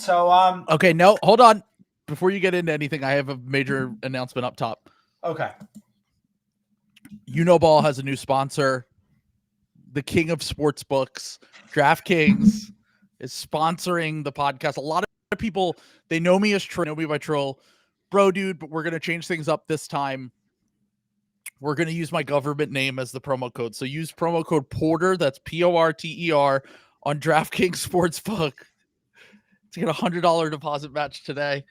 So, Okay, no, hold on. Before you get into anything, I have a major announcement up top. okay. Unoball has a new sponsor. The king of sports books, DraftKings, is sponsoring the podcast. A lot of people, they know me as Troll, know me by Troll. Bro, dude, but we're going to change things up this time. We're going to use my government name as the promo code. So use promo code Porter, that's Porter, on DraftKings Sportsbook to get a $100 deposit match today.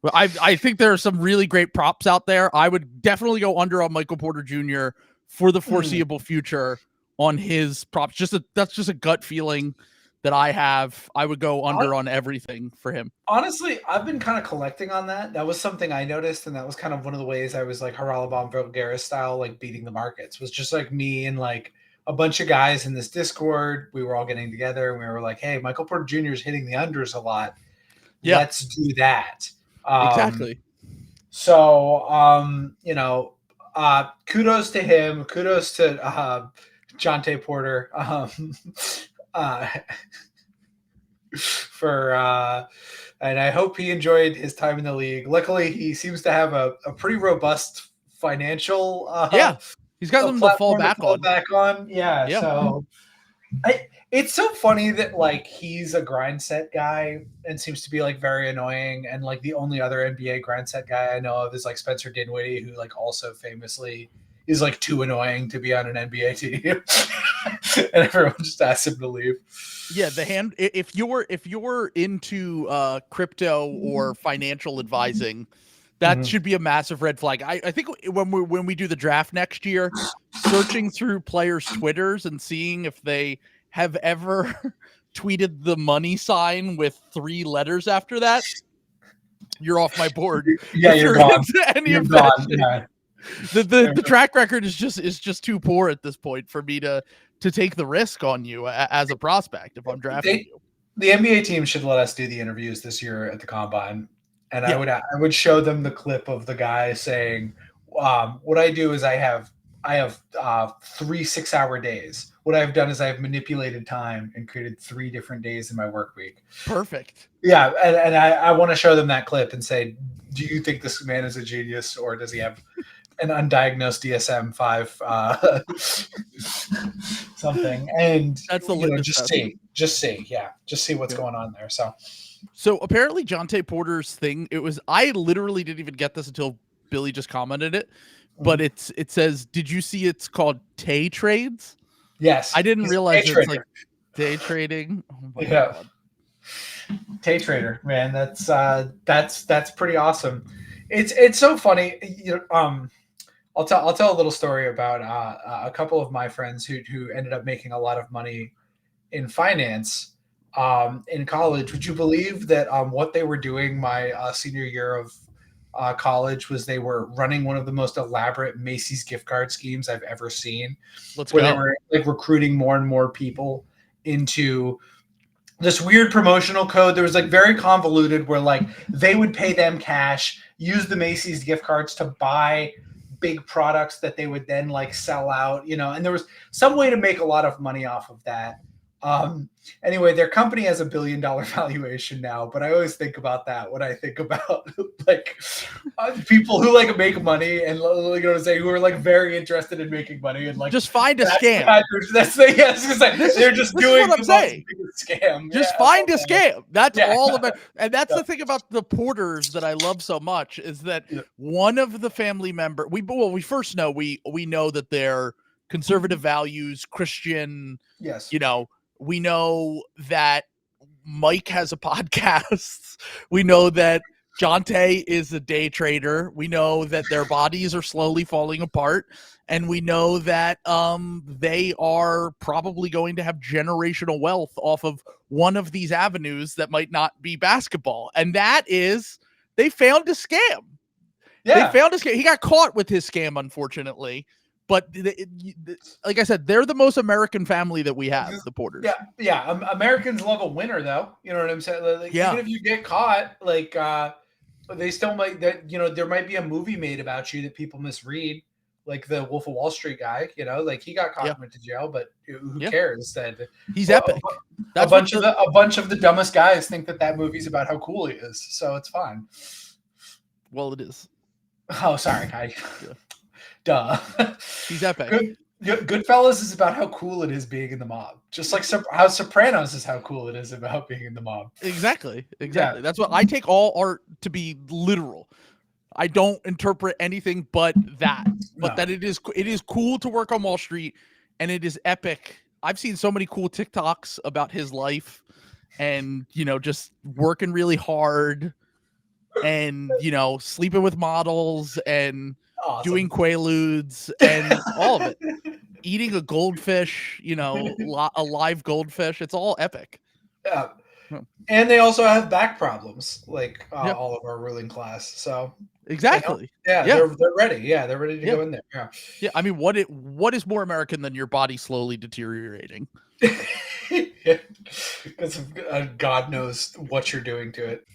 Well, I think there are some really great props out there. I would definitely go under on Michael Porter Jr. for the foreseeable future on his props. That's just a gut feeling that I have. I would go under on everything for him. Honestly, I've been kind of collecting on that. That was something I noticed, and that was kind of one of the ways I was like Haralabon Voulgaris style, like beating the markets. Was just like me and like a bunch of guys in this Discord. We were all getting together, and we were like, "Hey, Michael Porter Jr. is hitting the unders a lot. Yeah. Let's do that." Exactly. So, kudos to him. Kudos to Jontay Porter and I hope he enjoyed his time in the league. Luckily, he seems to have a pretty robust financial he's got them to fall back on. Yeah. So it's so funny that like he's a grind set guy and seems to be like very annoying, and like the only other NBA grind set guy I know of is like Spencer Dinwiddie, who like also famously is like too annoying to be on an NBA team. And everyone just asks him to leave. Yeah, if you're into crypto or financial advising, that should be a massive red flag. I think when we do the draft next year, searching through players' Twitters and seeing if they have ever tweeted the money sign with 3 letters after that, you're off my board. Yeah, you're gone. You're gone. Yeah. The track record is just too poor at this point for me to take the risk on you as a prospect if I'm drafting you. The NBA team should let us do the interviews this year at the Combine, and I would show them the clip of the guy saying, "What I do is I have 3 6-hour days. What I've done is I've manipulated time and created 3 different days in my work week." Perfect. Yeah, and I want to show them that clip and say, "Do you think this man is a genius, or does he have an undiagnosed DSM-5 something?" And that's the just see what's going on there. So apparently Jontay Porter's thing, I literally didn't even get this until Billy just commented it, but it says, did you see it's called Tay Trades? Yes. I didn't realize it's like day trading. Oh my God. Tay Trader, man, that's pretty awesome. It's so funny. I'll tell a little story about a couple of my friends who ended up making a lot of money in finance in college. Would you believe that what they were doing my senior year of college was they were running one of the most elaborate Macy's gift card schemes I've ever seen. They were like recruiting more and more people into this weird promotional code that was like very convoluted, where like they would pay them cash, use the Macy's gift cards to buy big products that they would then like sell out, and there was some way to make a lot of money off of that. Anyway, their company has $1 billion valuation now, but I always think about that when I think about like people who like make money and who are like very interested in making money and like just find a scam. They're just doing what I'm saying. Scam. Just find a scam. That's all about, and that's the thing about the Porters that I love so much is that one of the family member we first know we know that they're conservative values, Christian. Yes. We know that Mike has a podcast. We know that Jontay is a day trader. We know that their bodies are slowly falling apart. And we know that they are probably going to have generational wealth off of one of these avenues that might not be basketball. And that is, they found a scam. Yeah. They found a scam. He got caught with his scam, unfortunately. But like I said, they're the most American family that we have, the Porters. Yeah. Americans love a winner, though. You know what I'm saying? Like, even if you get caught, like they still might. There might be a movie made about you that people misread. like the Wolf of Wall Street guy. Like he got caught and went to jail, but who cares? That he's epic. A bunch of the dumbest guys think that movie's about how cool he is, so it's fine. Well, it is. Oh, sorry, duh. He's epic. Goodfellas is about how cool it is being in the mob, just like how Sopranos is how cool it is about being in the mob. Exactly. Yeah. That's what I take all art to be literal. I don't interpret anything but that. But that it is cool to work on Wall Street, and it is epic. I've seen so many cool TikToks about his life, and just working really hard, and sleeping with models, and doing quaaludes, and all of it. Eating a goldfish, a live goldfish. It's all epic. Yeah. And they also have back problems, like all of our ruling class. So exactly. They're ready. Yeah, they're ready to go in there. Yeah. Yeah. I mean, what is more American than your body slowly deteriorating? Because God knows what you're doing to it.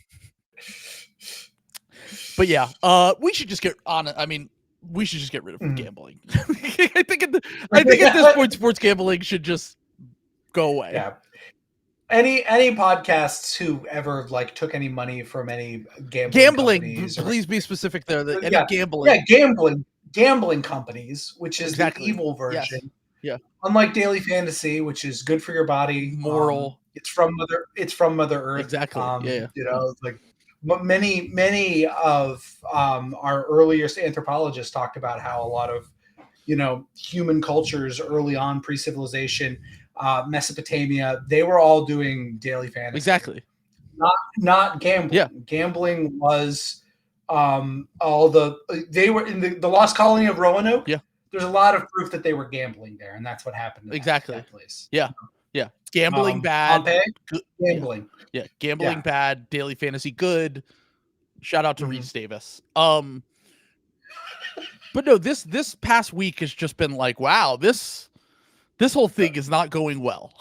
But yeah, we should just get on it. I mean, we should just get rid of gambling. I think at this point, sports gambling should just go away. Yeah. Any podcasts who ever took any money from any gambling please be specific there. Gambling companies, which is the evil version. Yes. Yeah. Unlike daily fantasy, which is good for your body, moral. It's from Mother Earth. Exactly. Many of our earliest anthropologists talked about how a lot of human cultures early on, pre-civilization, Mesopotamia, they were all doing daily fantasy. Exactly. Not gambling. Yeah. Gambling was they were in the lost colony of Roanoke. Yeah. There's a lot of proof that they were gambling there, and that's what happened. Exactly. That place. Yeah. Yeah. Gambling bad. Gambling. Yeah. Gambling bad. Daily fantasy good. Shout out to Reese Davis. But no, this past week has just been like, wow, this whole thing is not going well.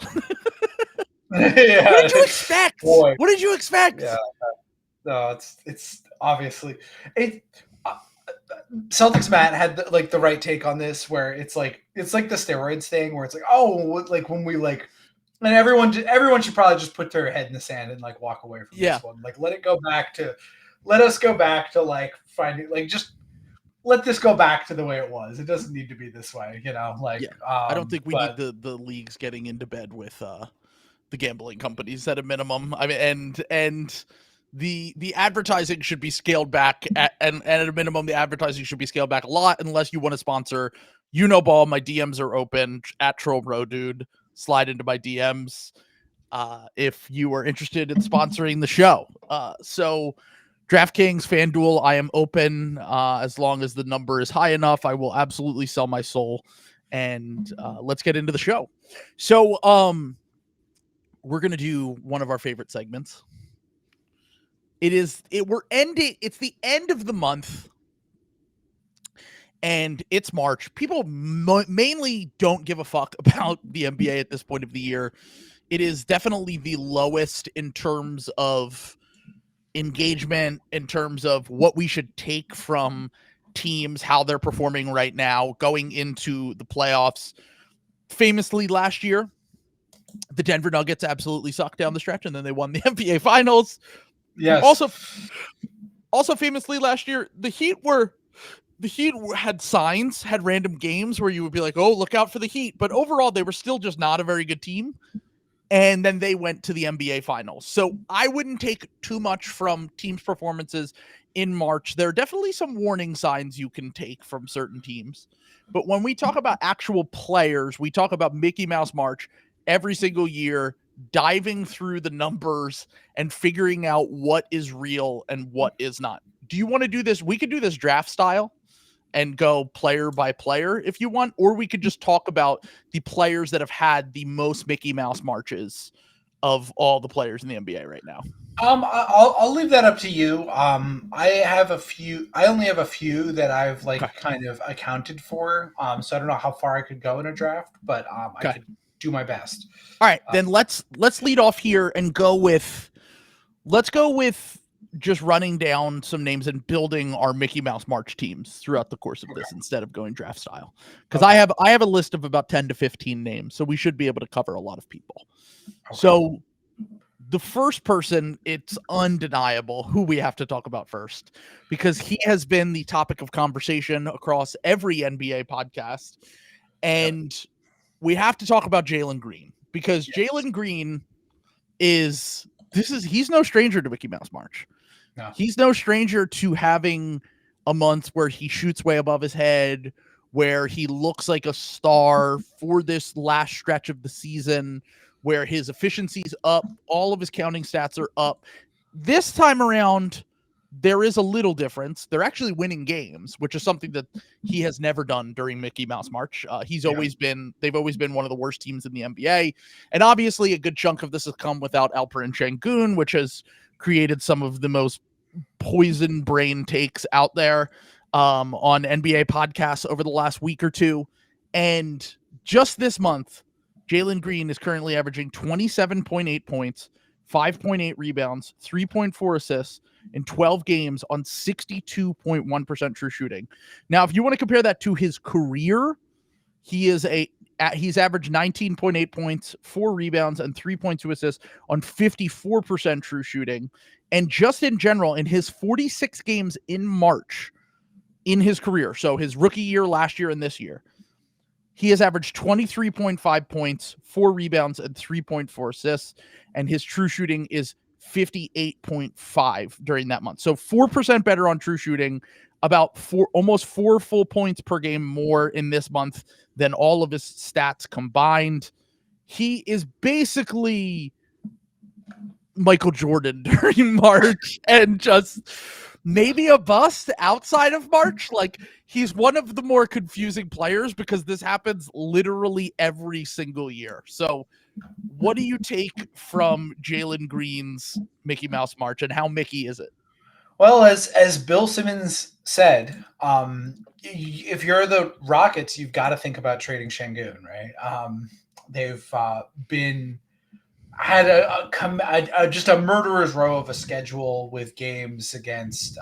What did you expect? Boy. What did you expect? Yeah. No, it's obviously Celtics Matt had the right take on this, where it's like the steroids thing, where it's like, when we and everyone should probably just put their head in the sand and walk away from this one. Let us go back to finding just let this go back to the way it was. It doesn't need to be this way, I don't think we need the leagues getting into bed with the gambling companies at a minimum. I mean, and the advertising should be scaled back and at a minimum, the advertising should be scaled back a lot, unless you want to sponsor ball. My DMs are open at Troll Bro Dude. Slide into my DMs if you are interested in sponsoring the show. So DraftKings, FanDuel, I am open as long as the number is high enough. I will absolutely sell my soul. And let's get into the show. So we're gonna do one of our favorite segments. It's the end of the month, and it's March. People mainly don't give a fuck about the NBA at this point of the year. It is definitely the lowest in terms of engagement, in terms of what we should take from teams, how they're performing right now, going into the playoffs. Famously last year, the Denver Nuggets absolutely sucked down the stretch, and then they won the NBA Finals. Yes. Also famously last year, the Heat had signs, had random games where you would be like, oh, look out for the Heat. But overall, they were still just not a very good team. And then they went to the NBA Finals. So I wouldn't take too much from teams' performances in March. There are definitely some warning signs you can take from certain teams. But when we talk about actual players, we talk about Mickey Mouse March every single year, diving through the numbers and figuring out what is real and what is not. Do you want to do this? We could do this draft style and go player by player if you want, or we could just talk about the players that have had the most Mickey Mouse Marches of all the players in the NBA right now. I'll leave that up to you. I only have a few that I've kind of accounted for. So I don't know how far I could go in a draft, but I could do my best. All right, then let's lead off here and let's go with just running down some names and building our Mickey Mouse March teams throughout the course of this instead of going draft style. Because I have a list of about 10 to 15 names, so we should be able to cover a lot of people. Okay. So the first person, it's undeniable who we have to talk about first, because he has been the topic of conversation across every NBA podcast. And we have to talk about Jalen Green, because Jalen Green he's no stranger to Mickey Mouse March. No. He's no stranger to having a month where he shoots way above his head, where he looks like a star for this last stretch of the season, where his efficiency's up, all of his counting stats are up. This time around, there is a little difference. They're actually winning games, which is something that he has never done during Mickey Mouse March. They've always been one of the worst teams in the NBA. And obviously a good chunk of this has come without Alperen Şengün, which has created some of the most poison brain takes out there on NBA podcasts over the last week or two. And just this month, Jalen Green is currently averaging 27.8 points, 5.8 rebounds, 3.4 assists in 12 games on 62.1% true shooting. Now, if you want to compare that to his career, he's averaged 19.8 points, 4 rebounds, and 3.2 assists on 54% true shooting. And just in general, in his 46 games in March in his career, so his rookie year, last year, and this year, he has averaged 23.5 points, 4 rebounds, and 3.4 assists. And his true shooting is 58.5 during that month. So 4% better on true shooting, about almost 4 full points per game more in this month than all of his stats combined. He is basically Michael Jordan during March, and just maybe a bust outside of March. Like, he's one of the more confusing players because this happens literally every single year. So what do you take from Jalen Green's Mickey Mouse March, and how Mickey is it? Well, as Bill Simmons said, if you're the Rockets, you've got to think about trading Şengün, right? They've had just a murderer's row of a schedule with games against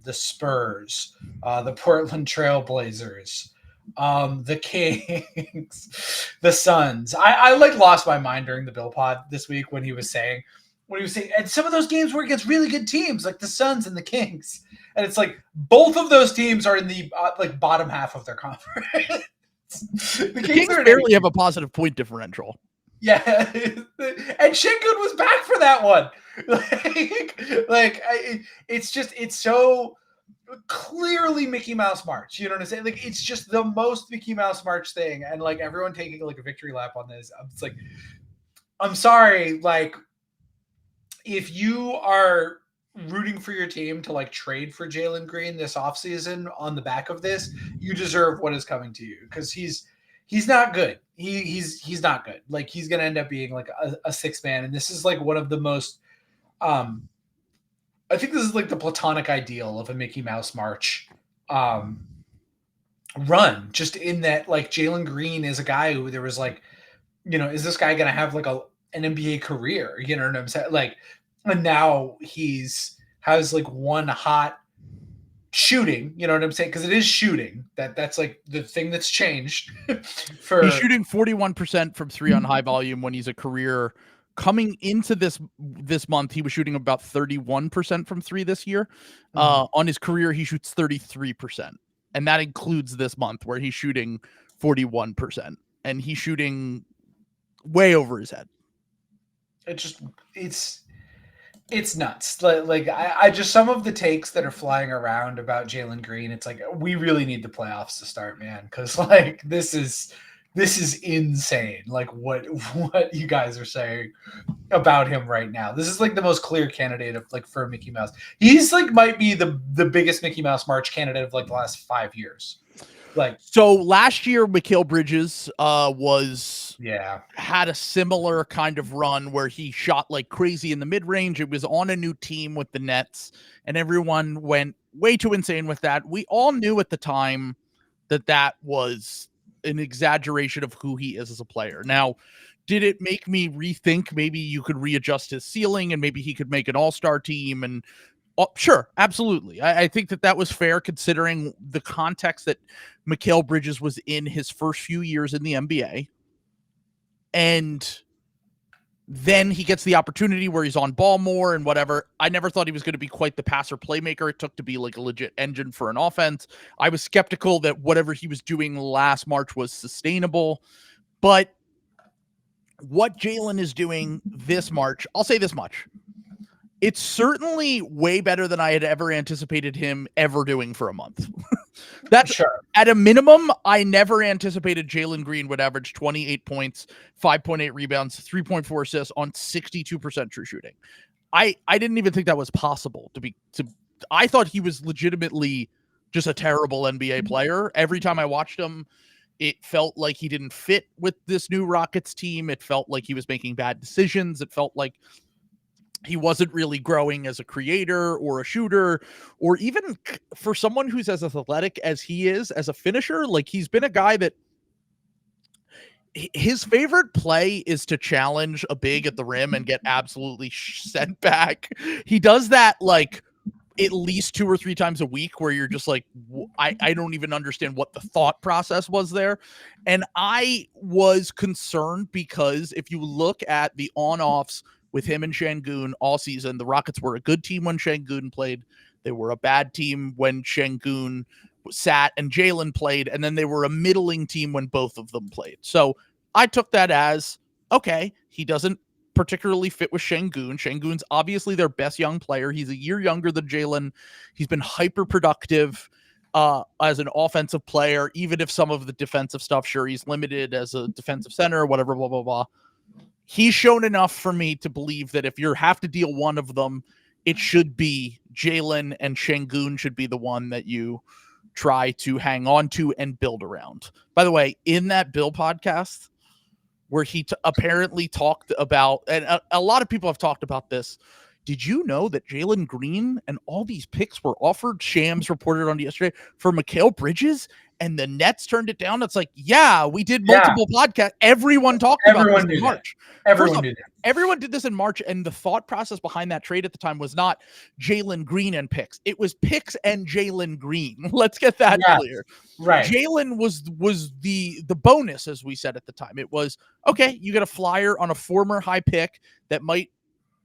the Spurs, the Portland Trailblazers, the Kings, the Suns. I lost my mind during the Bill pod this week when he was saying, and some of those games were against really good teams like the Suns and the Kings, and it's like both of those teams are in the bottom half of their conference. the Kings barely have a positive point differential. Yeah, and Şengün was back for that one. It's so clearly Mickey Mouse March. You know what I'm saying? Like, it's just the most Mickey Mouse March thing, and like everyone taking like a victory lap on this. It's like, I'm sorry, like, if you are rooting for your team to like trade for Jalen Green this offseason on the back of this, you deserve what is coming to you, because he's not good. He's not good. Like, he's going to end up being like a six man. And this is like one of the most, I think this is like the platonic ideal of a Mickey Mouse March run, just in that like Jalen Green is a guy who there was like, you know, is this guy going to have like an NBA career? You know what I'm saying? Like, and now has like one hot shooting, you know what I'm saying? Because it is shooting. That's like the thing that's changed. He's shooting 41% from 3 on high volume when he's a career. Coming into this month, he was shooting about 31% from 3 this year. On his career, he shoots 33%. And that includes this month where he's shooting 41%. And he's shooting way over his head. It's nuts. Like I just, some of the takes that are flying around about Jalen Green, it's like, we really need the playoffs to start, man. Cause like, this is insane. Like what you guys are saying about him right now. This is like the most clear candidate of like for Mickey Mouse. He's like, might be the biggest Mickey Mouse March candidate of like the last 5 years. Like, so last year, Mikal Bridges had a similar kind of run where he shot like crazy in the mid-range. It was on a new team with the Nets, and everyone went way too insane with that. We all knew at the time that was an exaggeration of who he is as a player. Now, did it make me rethink maybe you could readjust his ceiling and maybe he could make an all-star team and Oh, sure, absolutely. I think that was fair considering the context that Mikal Bridges was in his first few years in the NBA. And then he gets the opportunity where he's on ball more and whatever. I never thought he was going to be quite the passer playmaker it took to be like a legit engine for an offense. I was skeptical that whatever he was doing last March was sustainable. But what Jaylen is doing this March, I'll say this much. It's certainly way better than I had ever anticipated him ever doing for a month. That's Sure. At a minimum, I never anticipated Jalen Green would average 28 points, 5.8 rebounds, 3.4 assists on 62% true shooting. I didn't even think that was possible I thought he was legitimately just a terrible NBA player. Every time I watched him, it felt like he didn't fit with this new Rockets team. It felt like he was making bad decisions. It felt like he wasn't really growing as a creator or a shooter, or even for someone who's as athletic as he is as a finisher. Like, he's been a guy that his favorite play is to challenge a big at the rim and get absolutely sent back. He does that like at least 2 or 3 times a week where you're just like, I don't even understand what the thought process was there. And I was concerned because if you look at the on-offs with him and Şengün all season, the Rockets were a good team when Şengün played. They were a bad team when Şengün sat and Jaylen played, and then they were a middling team when both of them played. So I took that as, okay, he doesn't particularly fit with Şengün. Şengün's obviously their best young player. He's a year younger than Jaylen. He's been hyper productive as an offensive player, even if some of the defensive stuff, sure, he's limited as a defensive center, whatever, blah, blah, blah. He's shown enough for me to believe that if you have to deal one of them, it should be Jaylen, and Şengün should be the one that you try to hang on to and build around. By the way, in that Bill podcast where he apparently talked about, and a lot of people have talked about this, did you know that Jalen Green and all these picks were offered, Shams reported on yesterday, for Mikal Bridges, and the Nets turned it down? It's like, yeah, we did multiple podcasts. Everyone talked about this in March. Everyone knew that. Everyone did this in March, and the thought process behind that trade at the time was not Jalen Green and picks. It was picks and Jalen Green. Let's get that clear. Right. Jalen was the bonus, as we said at the time. It was, okay, you get a flyer on a former high pick that might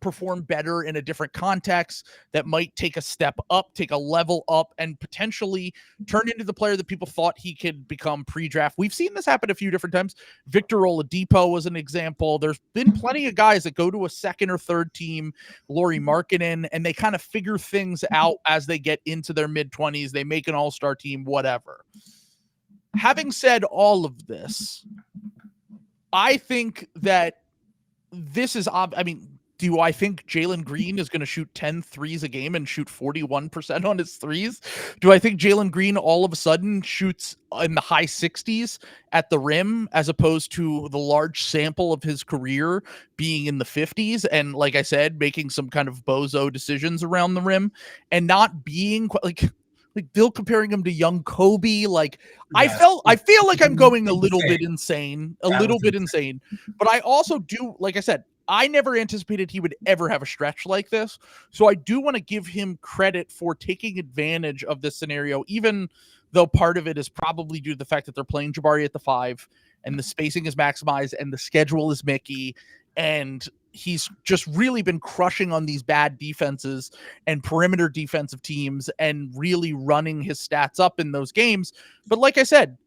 perform better in a different context, that might take a step up, take a level up, and potentially turn into the player that people thought he could become pre-draft. We've seen this happen a few different times. Victor Oladipo was an example. There's been plenty of guys that go to a second or third team, Lauri Markkanen, and they kind of figure things out as they get into their mid-20s. They make an all-star team, whatever. Having said all of this, I think that this is, do I think Jalen Green is going to shoot 10 threes a game and shoot 41% on his threes? Do I think Jalen Green all of a sudden shoots in the high 60s at the rim as opposed to the large sample of his career being in the 50s? And like I said, making some kind of bozo decisions around the rim and not being like Bill comparing him to young Kobe. Like, yes. I feel like I'm going a little bit insane, but I also do, like I said, I never anticipated he would ever have a stretch like this. So I do want to give him credit for taking advantage of this scenario, even though part of it is probably due to the fact that they're playing Jabari at the 5 and the spacing is maximized and the schedule is Mickey. And he's just really been crushing on these bad defenses and perimeter defensive teams and really running his stats up in those games. But like I said,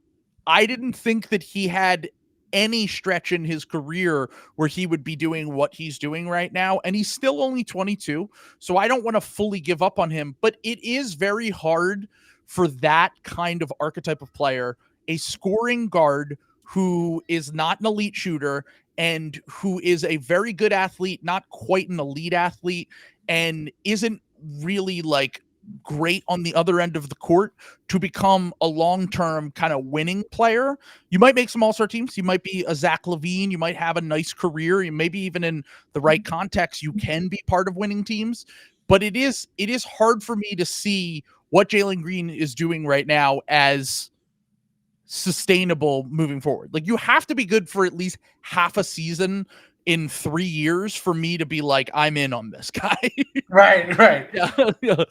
I didn't think that he had any stretch in his career where he would be doing what he's doing right now. And he's still only 22. So I don't want to fully give up on him, but it is very hard for that kind of archetype of player, a scoring guard who is not an elite shooter and who is a very good athlete, not quite an elite athlete, and isn't really like great on the other end of the court, to become a long-term kind of winning player. You might make some all-star teams. You might be a Zach LaVine. You might have a nice career. You maybe even in the right context, you can be part of winning teams. But it is hard for me to see what Jalen Green is doing right now as sustainable moving forward. Like, you have to be good for at least half a season in 3 years for me to be like, I'm in on this guy. Right. Yeah.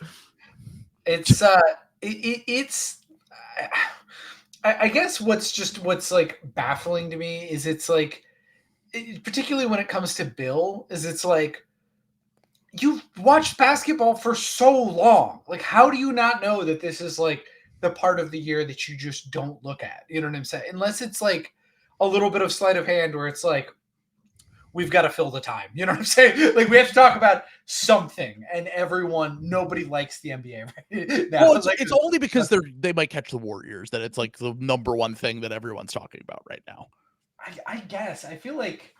It's it's I guess what's like baffling to me is it's like, particularly when it comes to Bill, is it's like, you've watched basketball for so long. Like, how do you not know that this is like the part of the year that you just don't look at? You know what I'm saying? Unless it's like a little bit of sleight of hand where it's like, we've got to fill the time. You know what I'm saying? Like, we have to talk about something, and nobody likes the NBA right now. Well, it's only because they might catch the Warriors that it's like the number one thing that everyone's talking about right now. I guess I feel like,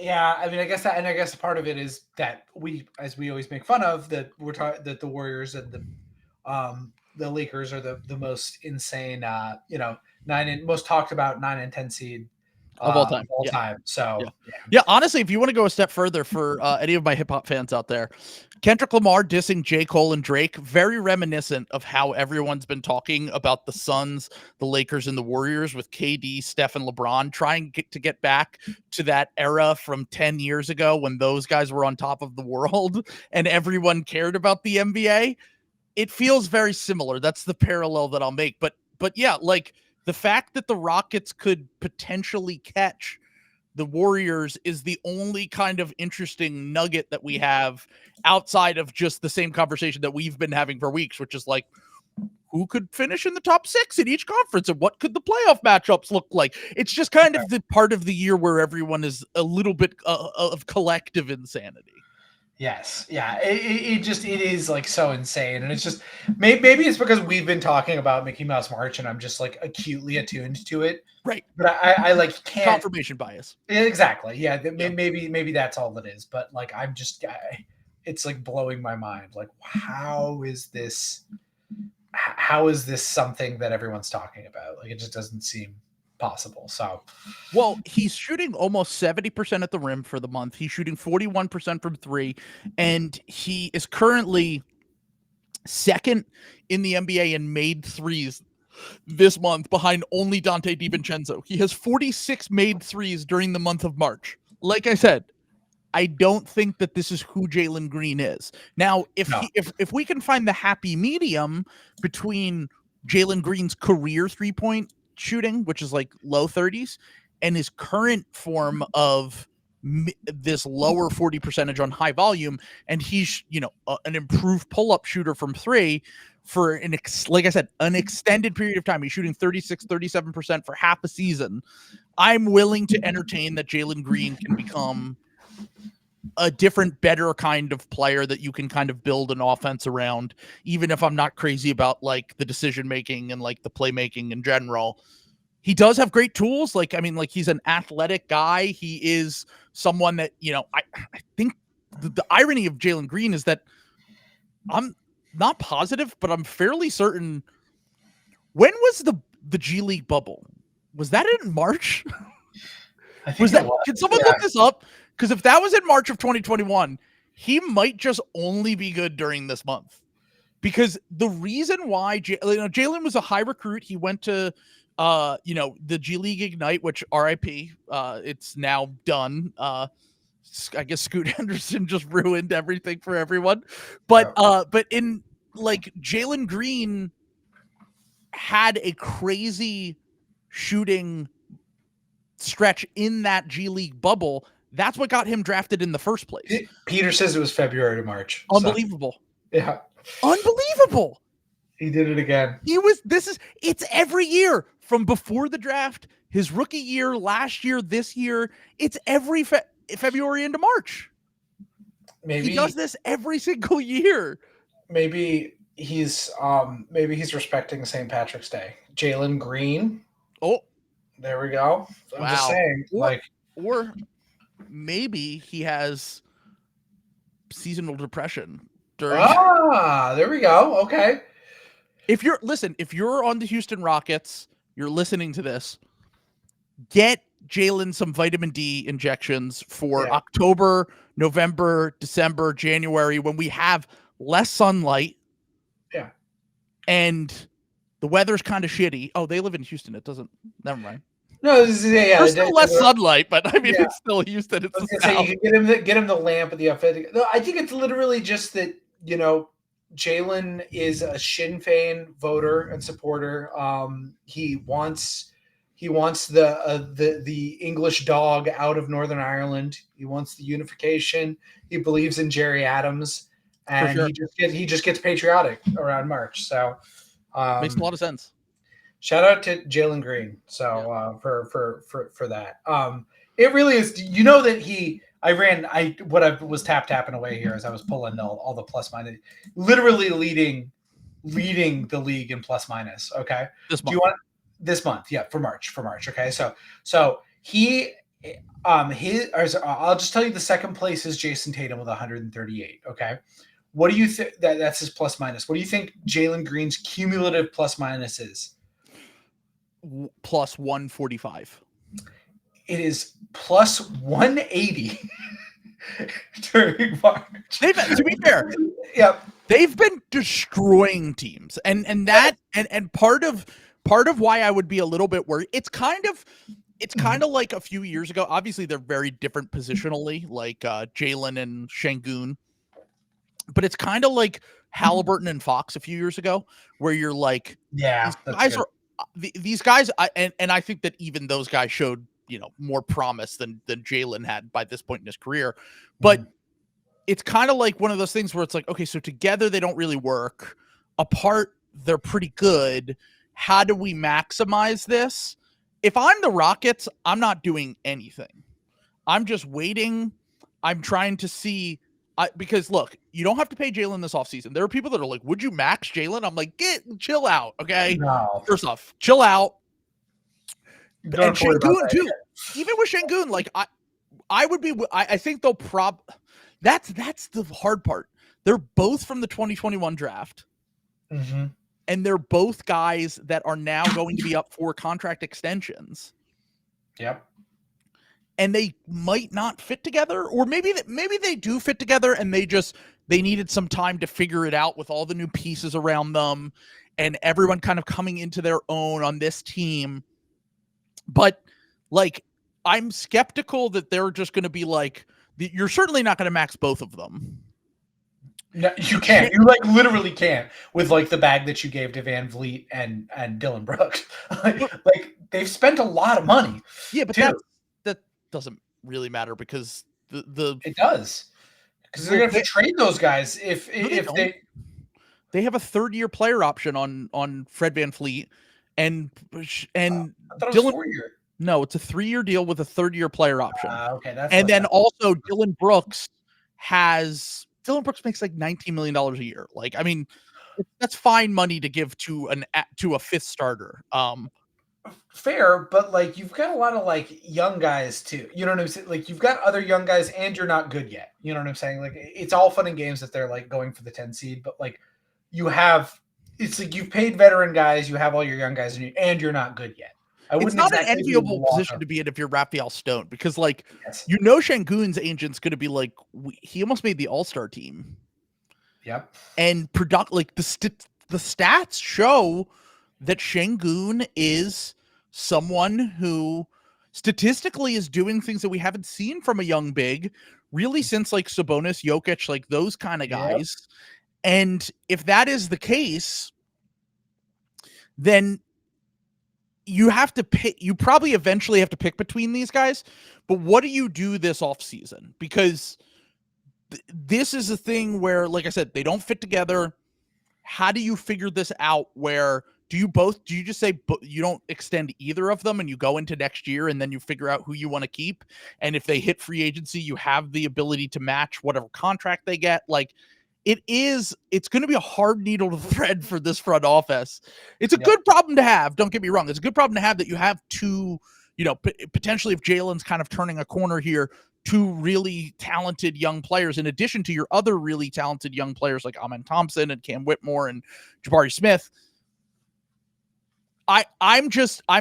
yeah. I mean, I guess part of it is that as we always make fun of, that that the Warriors and the Lakers are the most insane, most talked about 9 and 10 seed of all time. So yeah. Honestly, if you want to go a step further for any of my hip hop fans out there, Kendrick Lamar dissing J. Cole and Drake, very reminiscent of how everyone's been talking about the Suns, the Lakers, and the Warriors with KD, Steph, and LeBron, trying to get back to that era from 10 years ago when those guys were on top of the world and everyone cared about the NBA. It feels very similar. That's the parallel that I'll make. But yeah, like the fact that the Rockets could potentially catch the Warriors is the only kind of interesting nugget that we have outside of just the same conversation that we've been having for weeks, which is like, who could finish in the top 6 in each conference and what could the playoff matchups look like? It's just kind of the part of the year where everyone is a little bit of collective insanity. Yes. Yeah. It is like so insane. And it's just, maybe it's because we've been talking about Mickey Mouse March and I'm just like acutely attuned to it. Right. But I like can't. Confirmation bias. Exactly. Yeah. Maybe that's all it is. But like, it's like blowing my mind. Like, how is this something that everyone's talking about? Like, it just doesn't seem possible. So, well, he's shooting almost 70% at the rim for the month. He's shooting 41% from 3, and he is currently second in the NBA in made threes this month, behind only Dante DiVincenzo. He has 46 made threes during the month of March. Like I said, I don't think that this is who Jalen Green is. Now, if we can find the happy medium between Jalen Green's career 3-point shooting, which is like low 30s, and his current form of this lower 40 percentage on high volume, and he's an improved pull-up shooter from 3 for like I said, an extended period of time. He's shooting 36-37% for half a season. I'm willing to entertain that Jalen Green can become a different, better kind of player that you can kind of build an offense around, even if I'm not crazy about like the decision making and like the playmaking in general. He does have great tools. Like, I mean, like he's an athletic guy. He is someone that, I think the irony of Jalen Green is that I'm not positive, but I'm fairly certain. When was the G League bubble? Was that in March? I think Can someone look this up? Because if that was in March of 2021, he might just only be good during this month. Because the reason why Jalen was a high recruit, he went to the G League Ignite, which RIP, it's now done. I guess Scoot Henderson just ruined everything for everyone. But in like Jalen Green had a crazy shooting stretch in that G League bubble. That's what got him drafted in the first place. Peter says it was February to March. Unbelievable. So, yeah. Unbelievable. He did it again. It's every year from before the draft, his rookie year, last year, this year. It's every February into March. Maybe he does this every single year. Maybe he's respecting St. Patrick's Day. Jalen Green. Oh, there we go. I'm just saying, or maybe he has seasonal depression during. There we go. Okay. If you're on the Houston Rockets, you're listening to this, get Jalen some vitamin D injections for October, November, December, January, when we have less sunlight. Yeah. And the weather's kind of shitty. Oh, they live in Houston. It doesn't, never mind. No, There's still less sunlight, but I mean, yeah. it's still Houston. It's I was the gonna say South. you can get him the lamp of the authentic. No, I think it's literally just that Jaylen is a Sinn Féin voter and supporter. He wants the English dog out of Northern Ireland. He wants the unification. He believes in Jerry Adams, and sure. he just gets patriotic around March. So Makes a lot of sense. shout out to Jalen Green. So for that, it really is. You know that I was tapping away here as I was pulling all the plus minus, literally leading the league in plus minus. Okay, This month. Do you want this month? Yeah, for March. Okay, so he I'll just tell you the second place is Jason Tatum with 138. Okay. What do you think that's his plus minus? What do you think Jalen Green's cumulative plus minus is? Plus 145. It is plus 180 during March. To be fair, yep, they've been destroying teams, and part of why I would be a little bit worried. It's kind of like a few years ago. Obviously, they're very different positionally, like Jalen and Şengün. But it's kind of like Halliburton and Fox a few years ago, where you're like, these guys, and I think that even those guys showed more promise than Jalen had by this point in his career. But it's kind of like one of those things where it's like, okay, so together they don't really work. Apart, they're pretty good. How do we maximize this? If I'm the Rockets, I'm not doing anything. I'm just waiting. I'm trying to see. Because look, you don't have to pay Jalen this offseason. There are people that are like, would you max Jalen? I'm like, chill out, okay? No. First off, chill out. And Şengün too. Even with Şengün, like I would be. I think they'll That's the hard part. They're both from the 2021 draft, and they're both guys that are now going to be up for contract extensions. Yep. And they might not fit together, or maybe they do fit together, and they needed some time to figure it out with all the new pieces around them, and everyone kind of coming into their own on this team. But like, I'm skeptical that they're just going to be like, you're certainly not going to max both of them. No, you can't. You literally can't with the bag that you gave to Van Vliet and Dylan Brooks. like they've spent a lot of money. Yeah, but that doesn't really matter because it does, because they're going to have to trade those guys if they have a third-year player option on Fred VanVleet and I thought it was Dylan. 4-year. No, it's a 3-year deal with a third-year player option. Okay, that's and then also Dylan Brooks makes like $19 million a year. Like, I mean, that's fine money to give to a fifth starter. Fair, but you've got a lot of young guys too. You know what I'm saying? You've got other young guys, and you're not good yet. You know what I'm saying? It's all fun and games that they're going for the 10 seed, but it's you've paid veteran guys, you have all your young guys, and you're not good yet. It's not an enviable position to be in if you're Raphael Stone, because Şengün's agent's going to be like, he almost made the All-Star team. Yep. And the stats show that Şengün is someone who statistically is doing things that we haven't seen from a young big really since Sabonis, Jokic, those kind of guys. Yep. And if that is the case, then you probably eventually have to pick between these guys. But what do you do this offseason? Because this is a thing where, like I said, they don't fit together. How do you figure this out? Where do you just say you don't extend either of them and you go into next year and then you figure out who you want to keep? And if they hit free agency, you have the ability to match whatever contract they get. It's going to be a hard needle to thread for this front office. It's a good problem to have. Don't get me wrong. It's a good problem to have that you have two, potentially if Jalen's kind of turning a corner here, two really talented young players in addition to your other really talented young players like Amen Thompson and Cam Whitmore and Jabari Smith. I'm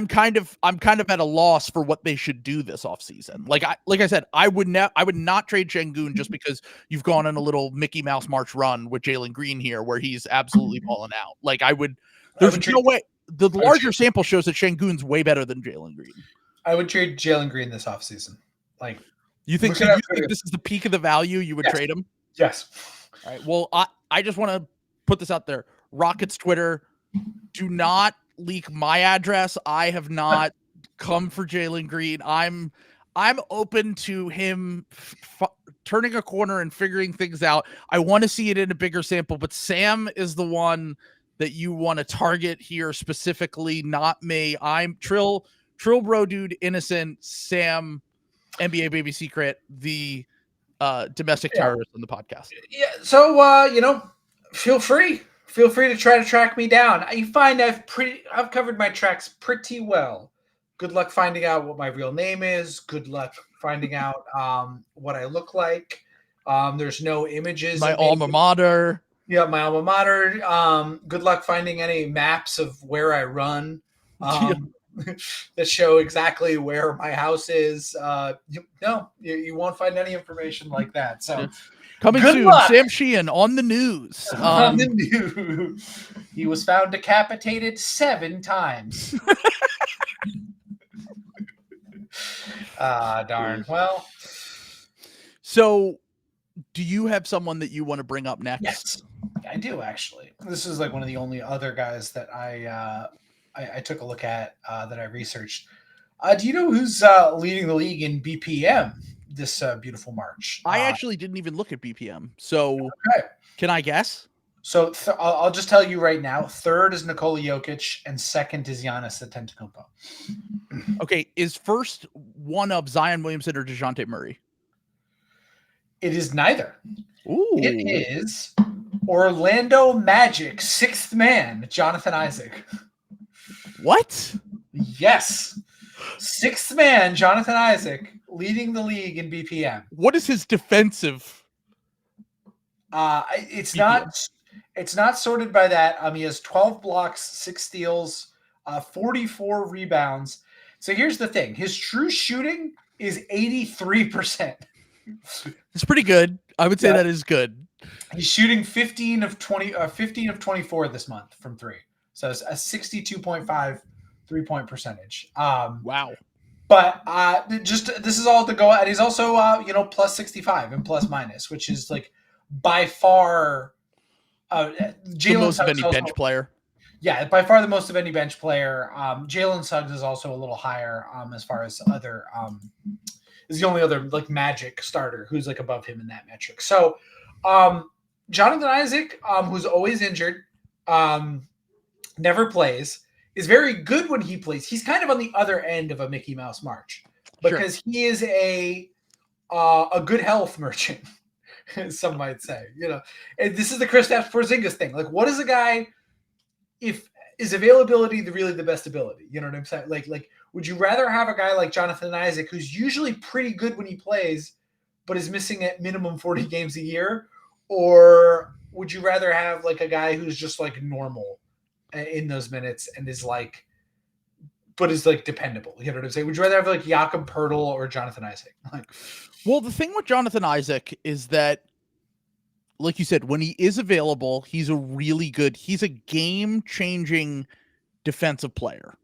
kind of at a loss for what they should do this offseason. Like I said, I would not trade Şengün just because you've gone on a little Mickey Mouse March run with Jalen Green here where he's absolutely balling out. There's no way. The larger sample shows that Şengün's way better than Jaylen Green. I would trade Jalen Green this offseason. Like, You think this is the peak of the value? You would trade him? Yes. All right. Well, I just want to put this out there. Rockets Twitter, do not leak my address. I have not come for Jalen Green. I'm open to him turning a corner and figuring things out. I want to see it in a bigger sample, but Sam is the one that you want to target here specifically, not me. I'm Trill Bro Dude, innocent. Sam, NBA Baby Secret, the domestic terrorist on the podcast. Yeah. So, feel free to try to track me down. You find I've covered my tracks pretty well. Good luck finding out what my real name is. Good luck finding out what I look like. There's no images. My alma mater. Yeah, my alma mater. Good luck finding any maps of where I run that show exactly where my house is. You won't find any information like that. So, coming soon, luck. Sam Sheehan on the news. On the news, he was found decapitated 7 times. Darn. Well, so do you have someone that you want to bring up next? Yes, I do actually. This is like one of the only other guys that I took a look at that I researched. Do you know who's leading the league in BPM this beautiful March? I actually didn't even look at BPM. So Can I guess? So I'll just tell you right now. 3rd is Nikola Jokic, and 2nd is Giannis Antetokounmpo. Okay, is first one of Zion Williamson or DeJounte Murray? It is neither. Ooh. It is Orlando Magic 6th man, Jonathan Isaac. What? Yes. 6th man, Jonathan Isaac, leading the league in BPM. What is his defensive? It's not sorted by that. He has 12 blocks, 6 steals, 44 rebounds. So here's the thing. His true shooting is 83%. It's pretty good. I would say that is good. He's shooting 15 of 24 this month from 3. So it's a 62.5 3-point percentage. Wow. But this is all to go. And he's also plus 65 and plus minus, which is like by far the most of any bench player. Yeah, by far the most of any bench player. Jalen Suggs is also a little higher as far as other is the only other like Magic starter who's like above him in that metric. So Jonathan Isaac, who's always injured, never plays, is very good when he plays. He's kind of on the other end of a Mickey Mouse March because he is a good health merchant, some might say. And this is the Kristaps Porzingis thing. Like, what is a guy if is availability really the best ability? You know what I'm saying? Like, would you rather have a guy like Jonathan Isaac, who's usually pretty good when he plays, but is missing at minimum 40 games a year, or would you rather have like a guy who's just like normal in those minutes and is like, but is like dependable? You know what I'm saying? Would you rather have like Jakob Poeltl or Jonathan Isaac? Well, the thing with Jonathan Isaac is that, like you said, when he is available, he's a game-changing defensive player.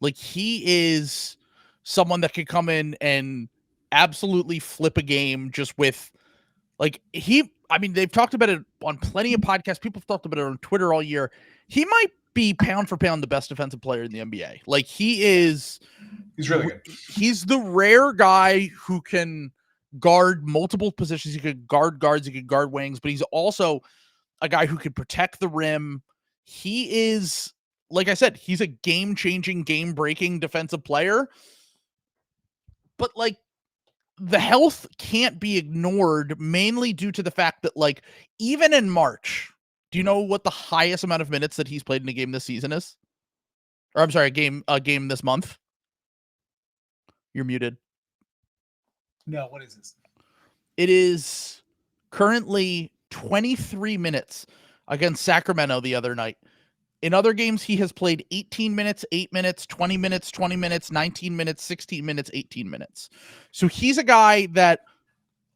Like, he is someone that could come in and absolutely flip a game just with, like, they've talked about it on plenty of podcasts. People have talked about it on Twitter all year. He might be pound for pound the best defensive player in the NBA. Like, he's really good. He's the rare guy who can guard multiple positions. He could guard guards, he could guard wings, but he's also a guy who could protect the rim. He is, like I said, he's a game-changing, game-breaking defensive player. But like, the health can't be ignored, mainly due to the fact that, like, even in March, do you know what the highest amount of minutes that he's played in a game this season is? Or I'm sorry, a game this month. You're muted. No, what is this? It is currently 23 minutes against Sacramento the other night. In other games, he has played 18 minutes, 8 minutes, 20 minutes, 20 minutes, 19 minutes, 16 minutes, 18 minutes. So he's a guy that,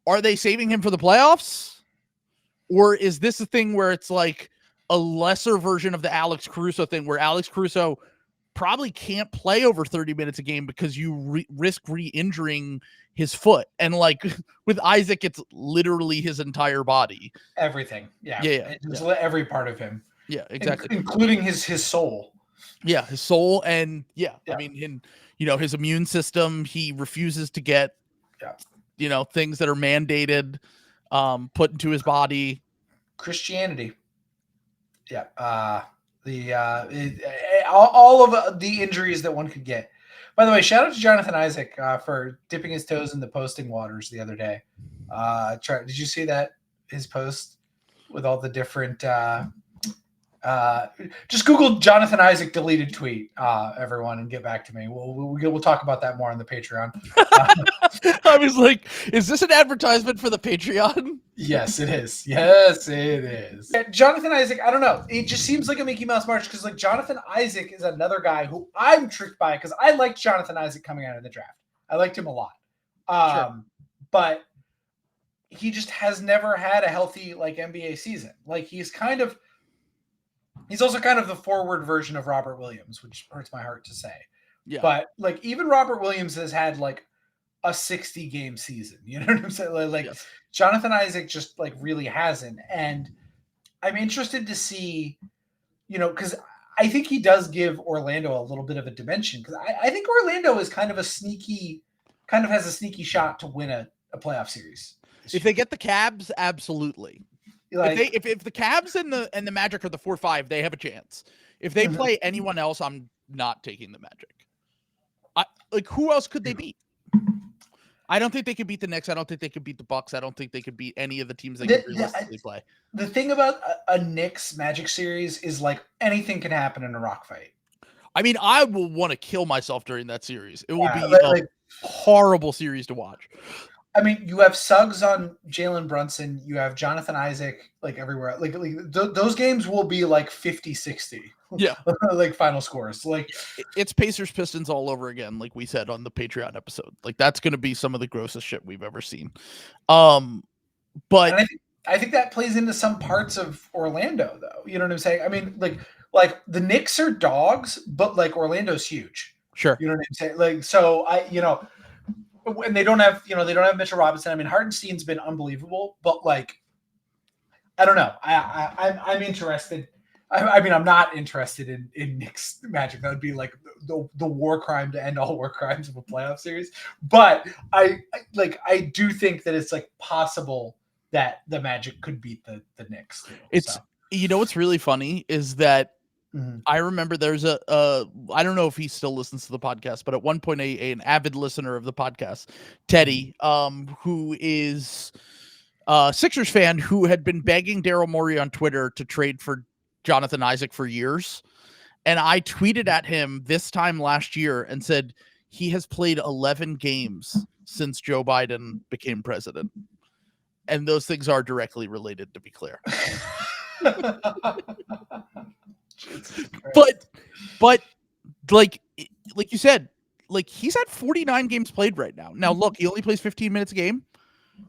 are they saving him for the playoffs? Or is this a thing where it's like a lesser version of the Alex Caruso thing, where Alex Caruso probably can't play over 30 minutes a game because you risk re-injuring his foot. And like with Isaac, it's literally his entire body. Everything. Yeah. Just every part of him. Yeah, exactly. Including his soul. Yeah, his soul. And I mean, his immune system, he refuses to get, things that are mandated put into his body. Christianity. Yeah. All of the injuries that one could get. By the way, shout out to Jonathan Isaac for dipping his toes in the posting waters the other day. Did you see that, his post with all the different just Google Jonathan Isaac deleted tweet, everyone, and get back to me. We'll talk about that more on the Patreon. I was like, is this an advertisement for the Patreon? Yes, it is. Yes, it is. Jonathan Isaac, I don't know. It just seems like a Mickey Mouse March because like Jonathan Isaac is another guy who I'm tricked by because I liked Jonathan Isaac coming out of the draft. I liked him a lot. But he just has never had a healthy like NBA season. Like he's also kind of the forward version of Robert Williams, which hurts my heart to say. Yeah. But like even Robert Williams has had like a 60-game season. You know what I'm saying? Like yes. Jonathan Isaac just like really hasn't. And I'm interested to see, because I think he does give Orlando a little bit of a dimension because I think Orlando is kind of has a sneaky shot to win a playoff series. If they get the Cavs, absolutely. Like, if the Cavs and the Magic are the 4-5, they have a chance. If they play anyone else, I'm not taking the Magic. Who else could they beat? I don't think they could beat the Knicks. I don't think they could beat the Bucks. I don't think they could beat any of the teams they could realistically play. The thing about a Knicks Magic series is like anything can happen in a rock fight. I mean, I will want to kill myself during that series. It will be a horrible series to watch. I mean, you have Suggs on Jalen Brunson. You have Jonathan Isaac like everywhere. Like those games will be like 50-60. Yeah. Like final scores. Like it's Pacers Pistons all over again, like we said on the Patreon episode. Like that's going to be some of the grossest shit we've ever seen. But I think that plays into some parts of Orlando though. You know what I'm saying? I mean, like the Knicks are dogs, but like Orlando's huge. Sure. You know what I'm saying? Like so and they don't have Mitchell Robinson. I mean, Hartenstein's been unbelievable, but like, I don't know. I'm interested. I mean, I'm not interested in Knicks Magic. That would be like the war crime to end all war crimes of a playoff series. But I do think that it's like possible that the Magic could beat the Knicks. What's really funny is that I remember there's I don't know if he still listens to the podcast, but at one point an avid listener of the podcast, Teddy, who is a Sixers fan who had been begging Daryl Morey on Twitter to trade for Jonathan Isaac for years. And I tweeted at him this time last year and said, he has played 11 games since Joe Biden became president. And those things are directly related, to be clear. But like you said, like he's at 49 games played right now. Now look, he only plays 15 minutes a game,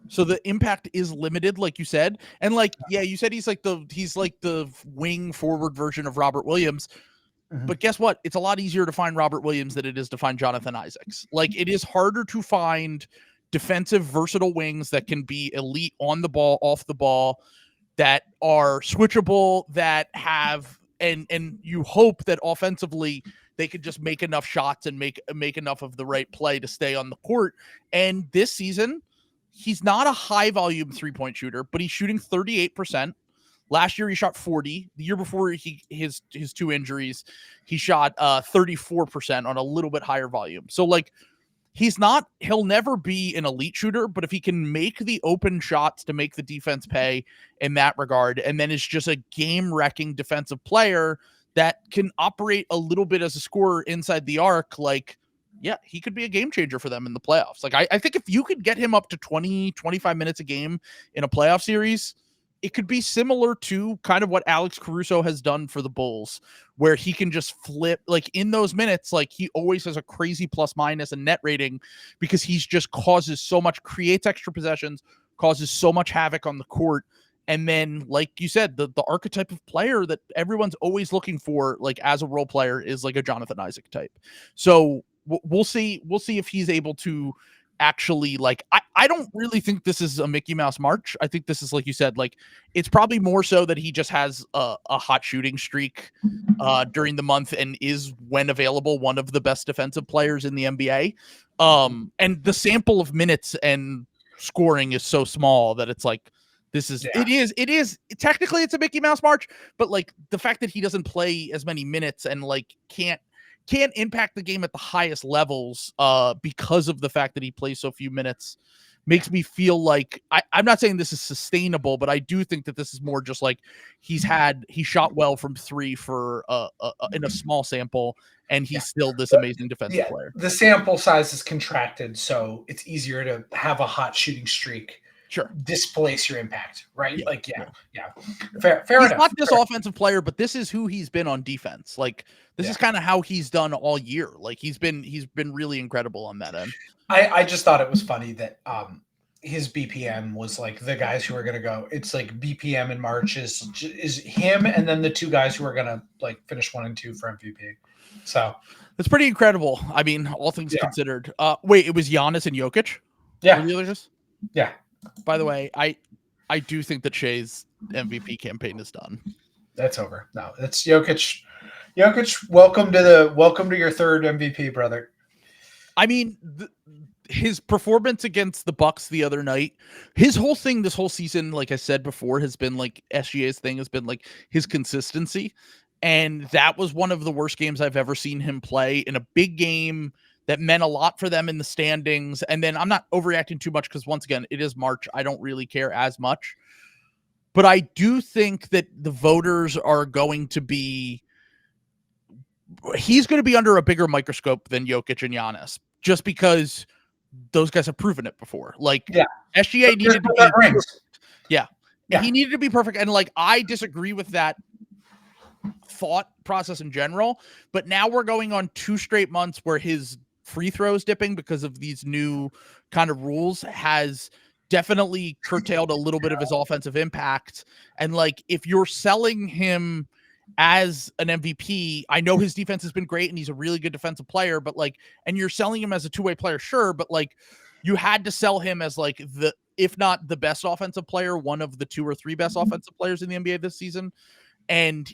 so the impact is limited, like you said. And like, yeah, you said he's like the wing forward version of Robert Williams. But guess what? It's a lot easier to find Robert Williams than it is to find Jonathan Isaacs. Like it is harder to find defensive versatile wings that can be elite on the ball, off the ball, that are switchable, that have and you hope that offensively they could just make enough shots and make enough of the right play to stay on the court. And this season, he's not a high volume 3-point shooter, but he's shooting 38%. Last year he shot 40. The year before his two injuries, he shot 34% on a little bit higher volume. So like he'll never be an elite shooter, but if he can make the open shots to make the defense pay in that regard, and then is just a game-wrecking defensive player that can operate a little bit as a scorer inside the arc, like, yeah, he could be a game changer for them in the playoffs. Like, I think if you could get him up to 20, 25 minutes a game in a playoff series, it could be similar to kind of what Alex Caruso has done for the Bulls, where he can just flip, like in those minutes, like he always has a crazy plus minus and net rating because he's just creates extra possessions, causes so much havoc on the court. And then, like you said, the archetype of player that everyone's always looking for, like as a role player, is like a Jonathan Isaac type. So we'll see if he's able to actually, like, I don't really think this is a Mickey Mouse March. I think this is, like you said, like it's probably more so that he just has a hot shooting streak during the month and is, when available, one of the best defensive players in the NBA. And the sample of minutes and scoring is so small that it's like, it is technically it's a Mickey Mouse March, but like the fact that he doesn't play as many minutes and like can't impact the game at the highest levels because of the fact that he plays so few minutes makes me feel like I'm not saying this is sustainable, but I do think that this is more just like he shot well from three for in a small sample, and he's still this amazing defensive player. The sample size is contracted, so it's easier to have a hot shooting streak. Sure. Displace your impact, right? Yeah. Fair he's enough. Not this offensive player, but this is who he's been on defense. Like this is kind of how he's done all year. Like he's been really incredible on that end. I just thought it was funny that his BPM was like the guys who are going to go. It's like BPM in March is him, and then the two guys who are going to like finish 1 and 2 for MVP. So it's pretty incredible. I mean, all things considered. Wait, it was Giannis and Jokic? Yeah. Yeah. By the way, I do think that Shea's MVP campaign is done. That's over. No, it's Jokic. Jokic, welcome to your third MVP, brother. I mean, his performance against the Bucks the other night, his whole thing this whole season, like I said before, has been like SGA's thing has been like his consistency. And that was one of the worst games I've ever seen him play in a big game that meant a lot for them in the standings. And then I'm not overreacting too much because once again, it is March. I don't really care as much. But I do think that the voters are going to be, he's going to be under a bigger microscope than Jokic and Giannis, just because those guys have proven it before. Like SGA needed to be perfect. Yeah. He needed to be perfect. And like, I disagree with that thought process in general, but now we're going on 2 straight months where his free throws dipping because of these new kind of rules has definitely curtailed a little bit of his offensive impact. And like, if you're selling him as an MVP, I know his defense has been great and he's a really good defensive player, but like, and you're selling him as a two-way player, sure, but like you had to sell him as like the, if not the best offensive player, one of the 2 or 3 best offensive players in the NBA this season. And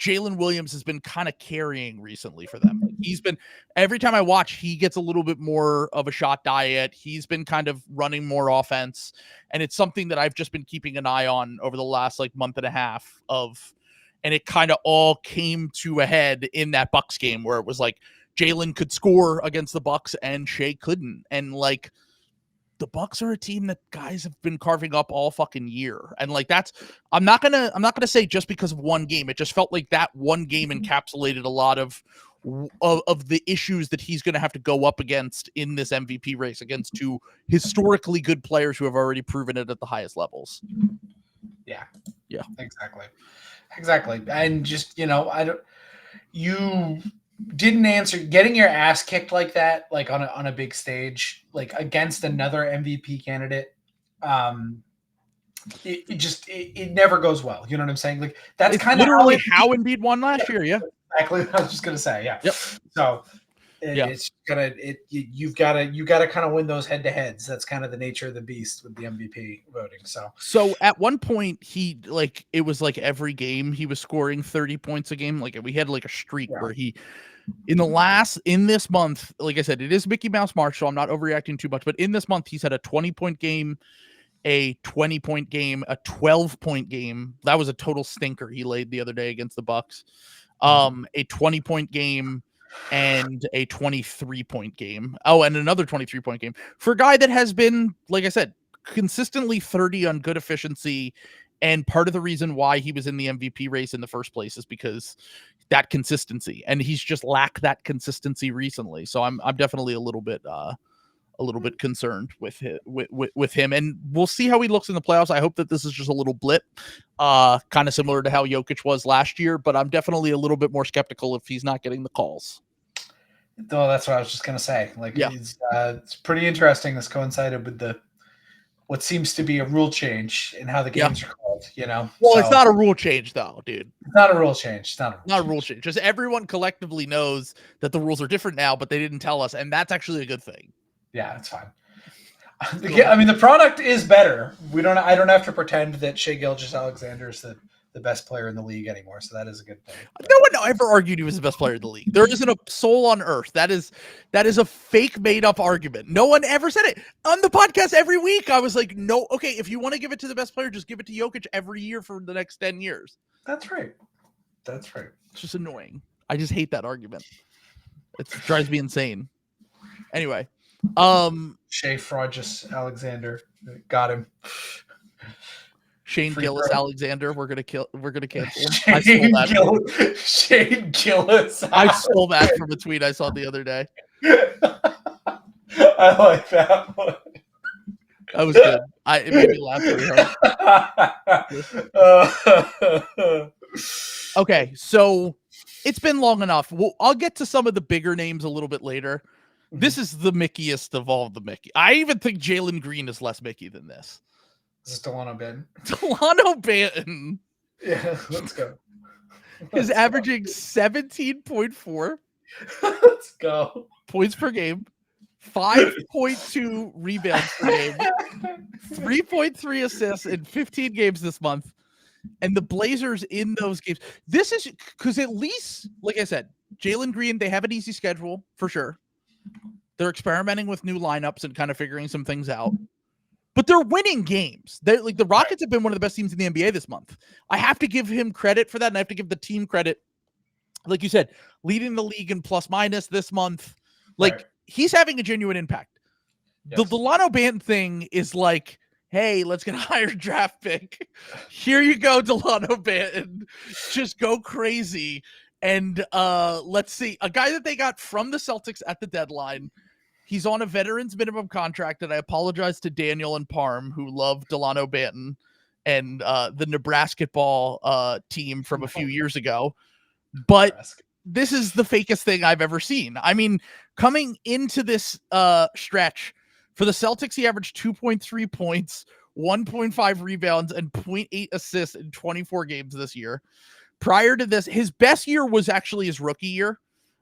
Jalen Williams has been kind of carrying recently for them. He's been, every time I watch, he gets a little bit more of a shot diet. He's been kind of running more offense. And it's something that I've just been keeping an eye on over the last like month and a half and it kind of all came to a head in that Bucks game where it was like Jalen could score against the Bucks and Shea couldn't. And like, the Bucks are a team that guys have been carving up all fucking year. And like, that's, I'm not going to say just because of one game. It just felt like that one game encapsulated a lot of the issues that he's going to have to go up against in this MVP race against 2 historically good players who have already proven it at the highest levels. Yeah. Exactly. And just, you didn't answer getting your ass kicked like that, like on a big stage, like against another MVP candidate. It never goes well. You know what I'm saying? Like that's kind of literally how Embiid won last year. Yeah, exactly. I was just gonna say, yeah. Yep. So it's you've got to kind of win those head to heads. That's kind of the nature of the beast with the MVP voting. So at one point he it was like every game he was scoring 30 points a game. Like we had like a streak where he in this month, like I said, it is Mickey Mouse March, so I'm not overreacting too much. But in this month, he's had a 20-point game, a 20-point game, a 12-point game. That was a total stinker he laid the other day against the Bucks. A 20-point game and a 23-point game. Oh, and another 23-point game for a guy that has been, like I said, consistently 30 on good efficiency. And part of the reason why he was in the MVP race in the first place is because that consistency, and he's just lacked that consistency recently. So I'm definitely a little bit concerned with him, and we'll see how he looks in the playoffs. I hope that this is just a little blip, kind of similar to how Jokic was last year, but I'm definitely a little bit more skeptical if he's not getting the calls. Oh, that's what I was just going to say. Like, it's pretty interesting. This coincided with the what seems to be a rule change in how the games are called. Well, it's not a rule change, though, dude. It's not a rule change. It's not a rule change. Just everyone collectively knows that the rules are different now, but they didn't tell us, and that's actually a good thing. Yeah, that's fine. I mean, the product is better. I don't have to pretend that Shai Gilgeous-Alexander is the best player in the league anymore, so that is a good thing. No one ever argued he was the best player in the league. There isn't a soul on earth. That is a fake, made-up argument. No one ever said it. On the podcast every week, I was like, no, okay, if you want to give it to the best player, just give it to Jokic every year for the next 10 years. That's right. It's just annoying. I just hate that argument. It drives me insane. Anyway. Shai Gilgeous-Alexander. Got him. Shane Gillis-Alexander, we're gonna cancel him. Shane Gillis. I stole that from a tweet I saw the other day. I like that one. That was good. It made me laugh pretty hard. Okay, so it's been long enough. I'll get to some of the bigger names a little bit later. This is the Mickiest of all the Mickey. I even think Jalen Green is less Mickey than this. This is Delano Banton. Delano Banton. Yeah, let's go. Is averaging 17.4. Let's go. Points per game. 5.2 rebounds per game. 3.3 assists in 15 games this month. And the Blazers in those games. This is because at least, like I said, Jalen Green, they have an easy schedule for sure. They're experimenting with new lineups and kind of figuring some things out. But they're winning games. The Rockets have been one of the best teams in the NBA this month. I have to give him credit for that, and I have to give the team credit. Like you said, leading the league in plus minus this month. He's having a genuine impact. Yes. The Delano Banton thing is like, hey, let's get a higher draft pick. Here you go, Delano Banton. Just go crazy. And let's see. A guy that they got from the Celtics at the deadline. He's on a veteran's minimum contract, and I apologize to Daniel and Parm, who love Delano Banton and the Nebraska ball team from a few years ago. But this is the fakest thing I've ever seen. I mean, coming into this stretch, for the Celtics, he averaged 2.3 points, 1.5 rebounds, and 0.8 assists in 24 games this year. Prior to this, his best year was actually his rookie year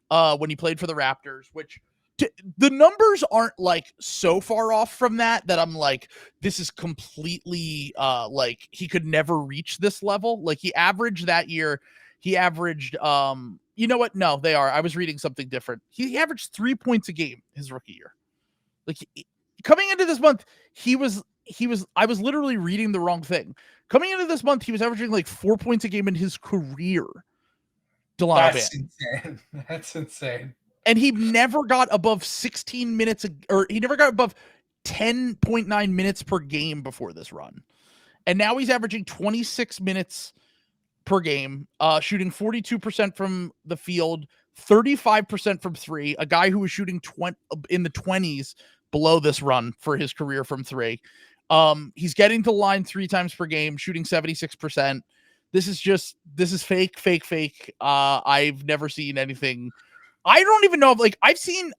when he played for the Raptors, which the numbers aren't like so far off from that I'm like, this is completely like he could never reach this level. Like he averaged that year. He averaged, you know what? No, they are. I was reading something different. He averaged 3 points a game his rookie year. Like coming into this month, I was literally reading the wrong thing. Coming into this month, he was averaging like 4 points a game in his career. That's insane. That's insane. And he never got above 16 minutes, or he never got above 10.9 minutes per game before this run. And now he's averaging 26 minutes per game, shooting 42% from the field, 35% from three, a guy who was shooting in the 20s below this run for his career from three. He's getting to the line 3 times per game, shooting 76%. This is fake. I've never seen anything. I don't even know if I've seen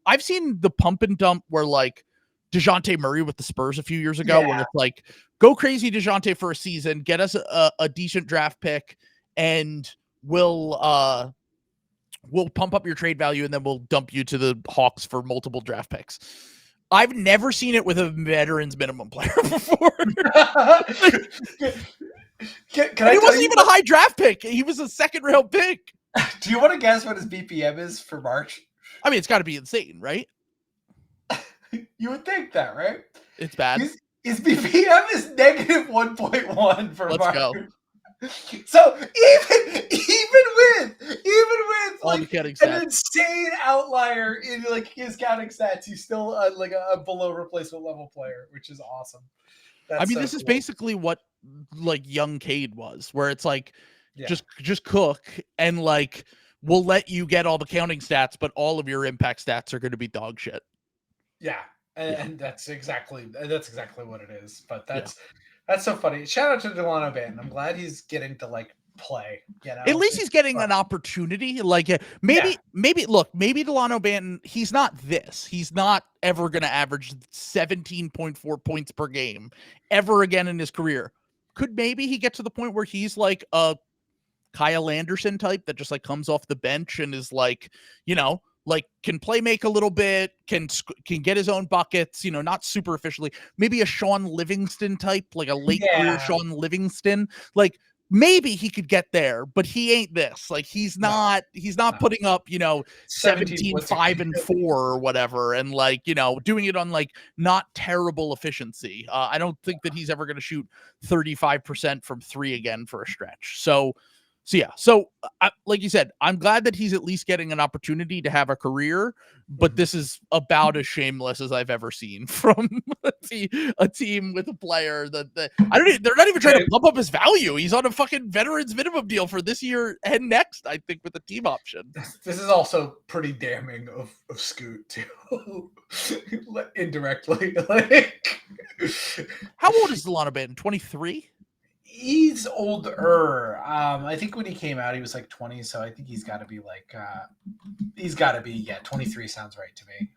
the pump and dump where like DeJounte Murray with the Spurs a few years ago, where it's like, go crazy DeJounte for a season, get us a decent draft pick, and we'll pump up your trade value, and then we'll dump you to the Hawks for multiple draft picks. I've never seen it with a veterans minimum player before. He wasn't even a high draft pick. He was a second round pick. Do you want to guess what his BPM is for March? I mean, it's got to be insane, right? You would think that, right? It's bad. His BPM is negative 1.1 for March. Let's go. So even with like an insane outlier in like his counting stats, he's still like a below replacement level player, which is awesome. This is basically what like young Cade was, where it's like just cook and like we'll let you get all the counting stats, but all of your impact stats are going to be dog shit. Yeah, and that's exactly what it is. But that's so funny. Shout out to Delano Banton. I'm glad he's getting to like play. At least he's getting an opportunity. Like maybe Delano Banton, he's not this. He's not ever going to average 17.4 points per game ever again in his career. Could maybe he get to the point where he's like a Kyle Anderson type that just like comes off the bench and is like, like can play make a little bit, can get his own buckets, not super efficiently. Maybe a Sean Livingston type, like a late career Sean Livingston. Like maybe he could get there, but he ain't this. Like he's not putting up, 17, 5 and 4 or whatever. And like, doing it on like not terrible efficiency. I don't think that he's ever going to shoot 35% from 3 again for a stretch. So like you said, I'm glad that he's at least getting an opportunity to have a career, but this is about as shameless as I've ever seen from a team with a player that they're not even trying to bump up his value. He's on a fucking veterans minimum deal for this year and next, I think, with the team option. This is also pretty damning of Scoot too, indirectly. Like, how old is Delano Banton? 23. He's older. I think when he came out, he was like 20. So I think he's got to be like, 23 sounds right to me.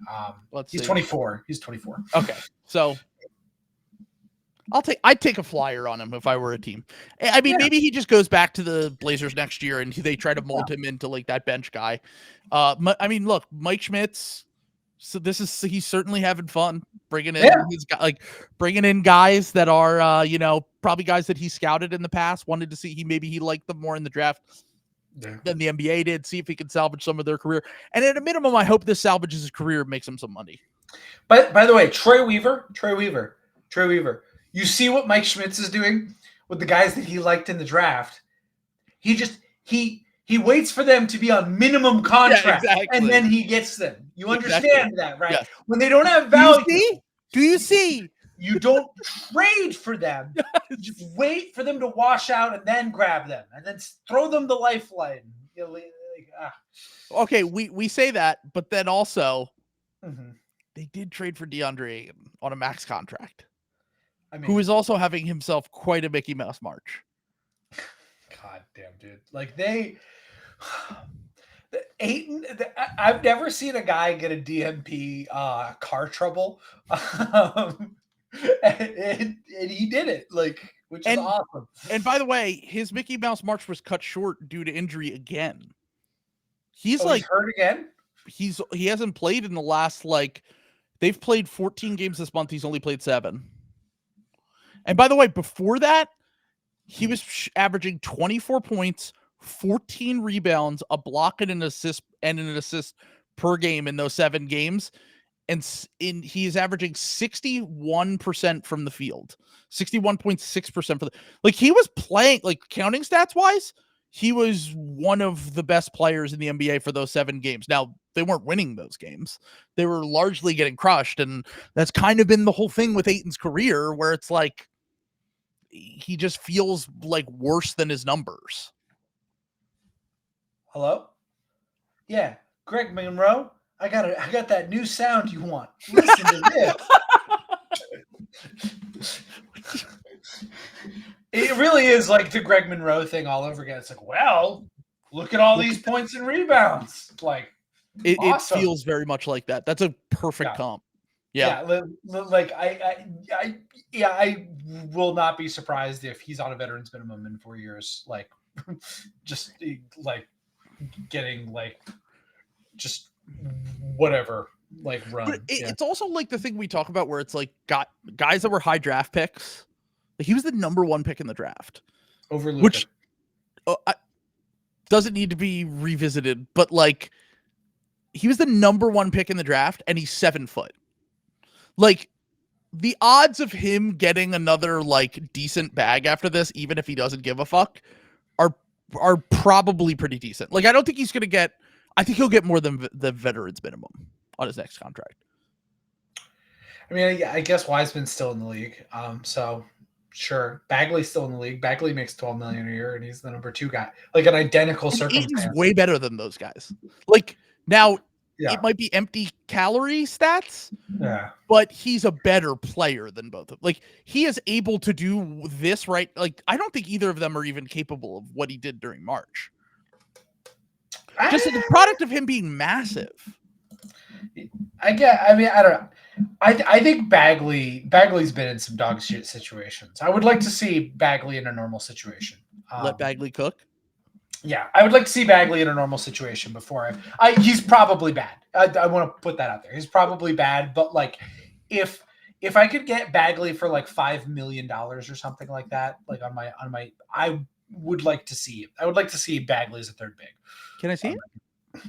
He's 24. He's 24. Okay. So I'd take a flyer on him if I were a team. I mean, maybe he just goes back to the Blazers next year and they try to mold him into like that bench guy. I mean, look, Mike Schmitz. So he's certainly having fun bringing in guys that are, probably guys that he scouted in the past, wanted to see maybe he liked them more in the draft than the NBA did, see if he can salvage some of their career. And at a minimum, I hope this salvages his career and makes him some money. But by the way, Troy Weaver, you see what Mike Schmitz is doing with the guys that he liked in the draft. He waits for them to be on minimum contract, and then he gets them. You understand that, right? Yes. When they don't have value. Do you see? You don't trade for them. You just wait for them to wash out and then grab them and then throw them the lifeline. Okay, we say that, but then also they did trade for DeAndre Ayton on a max contract, who is also having himself quite a Mickey Mouse March. God damn, dude. Like Ayton, I've never seen a guy get a DMP car trouble. And he did it, which is awesome. And by the way, his Mickey Mouse March was cut short due to injury again. He's hurt again? He hasn't played in the last, they've played 14 games this month. He's only played 7. And by the way, before that, he was averaging 24 points, 14 rebounds, a block and an assist per game in those 7 games. And he is averaging 61% from the field, 61.6% for the, he was playing, counting stats wise, he was one of the best players in the NBA for those 7 games. Now, they weren't winning those games. They were largely getting crushed. And that's kind of been the whole thing with Ayton's career, where it's he just feels worse than his numbers. Hello? Yeah, Greg Monroe. I got that new sound you want. Listen to this. It really is like the Greg Monroe thing all over again. It's look at all these points and rebounds. Awesome. It feels very much like that. That's a perfect comp. Yeah. I will not be surprised if he's on a veterans minimum in 4 years. Just getting just whatever run. But it's also the thing we talk about where it's got guys that were high draft picks. He was the number 1 pick in the draft over Luka. Which doesn't need to be revisited, but he was the number 1 pick in the draft and he's 7 foot. The odds of him getting another decent bag after this, even if he doesn't give a fuck, are probably pretty decent. I don't think he's going to get, I think he'll get more than the veterans minimum on his next contract. I mean, I guess Wiseman's still in the league. So sure. Bagley's still in the league. Bagley makes $12 million a year and he's the number 2 guy. An identical circumstance. Ayton's way better than those guys. Now it might be empty calorie stats. Yeah. But he's a better player than both of them. Like, he is able to do this, right? Like, I don't think either of them are even capable of what he did during March. Just the product of him being massive. I don't know. I think Bagley's been in some dog shit situations. I would like to see Bagley in a normal situation. Let Bagley cook. Yeah, I would like to see Bagley in a normal situation before he's probably bad. I want to put that out there. He's probably bad, but like if I could get Bagley for like $5 million or something like that, like on my I would like to see it. I would like to see Bagley as a third big. Can I see it?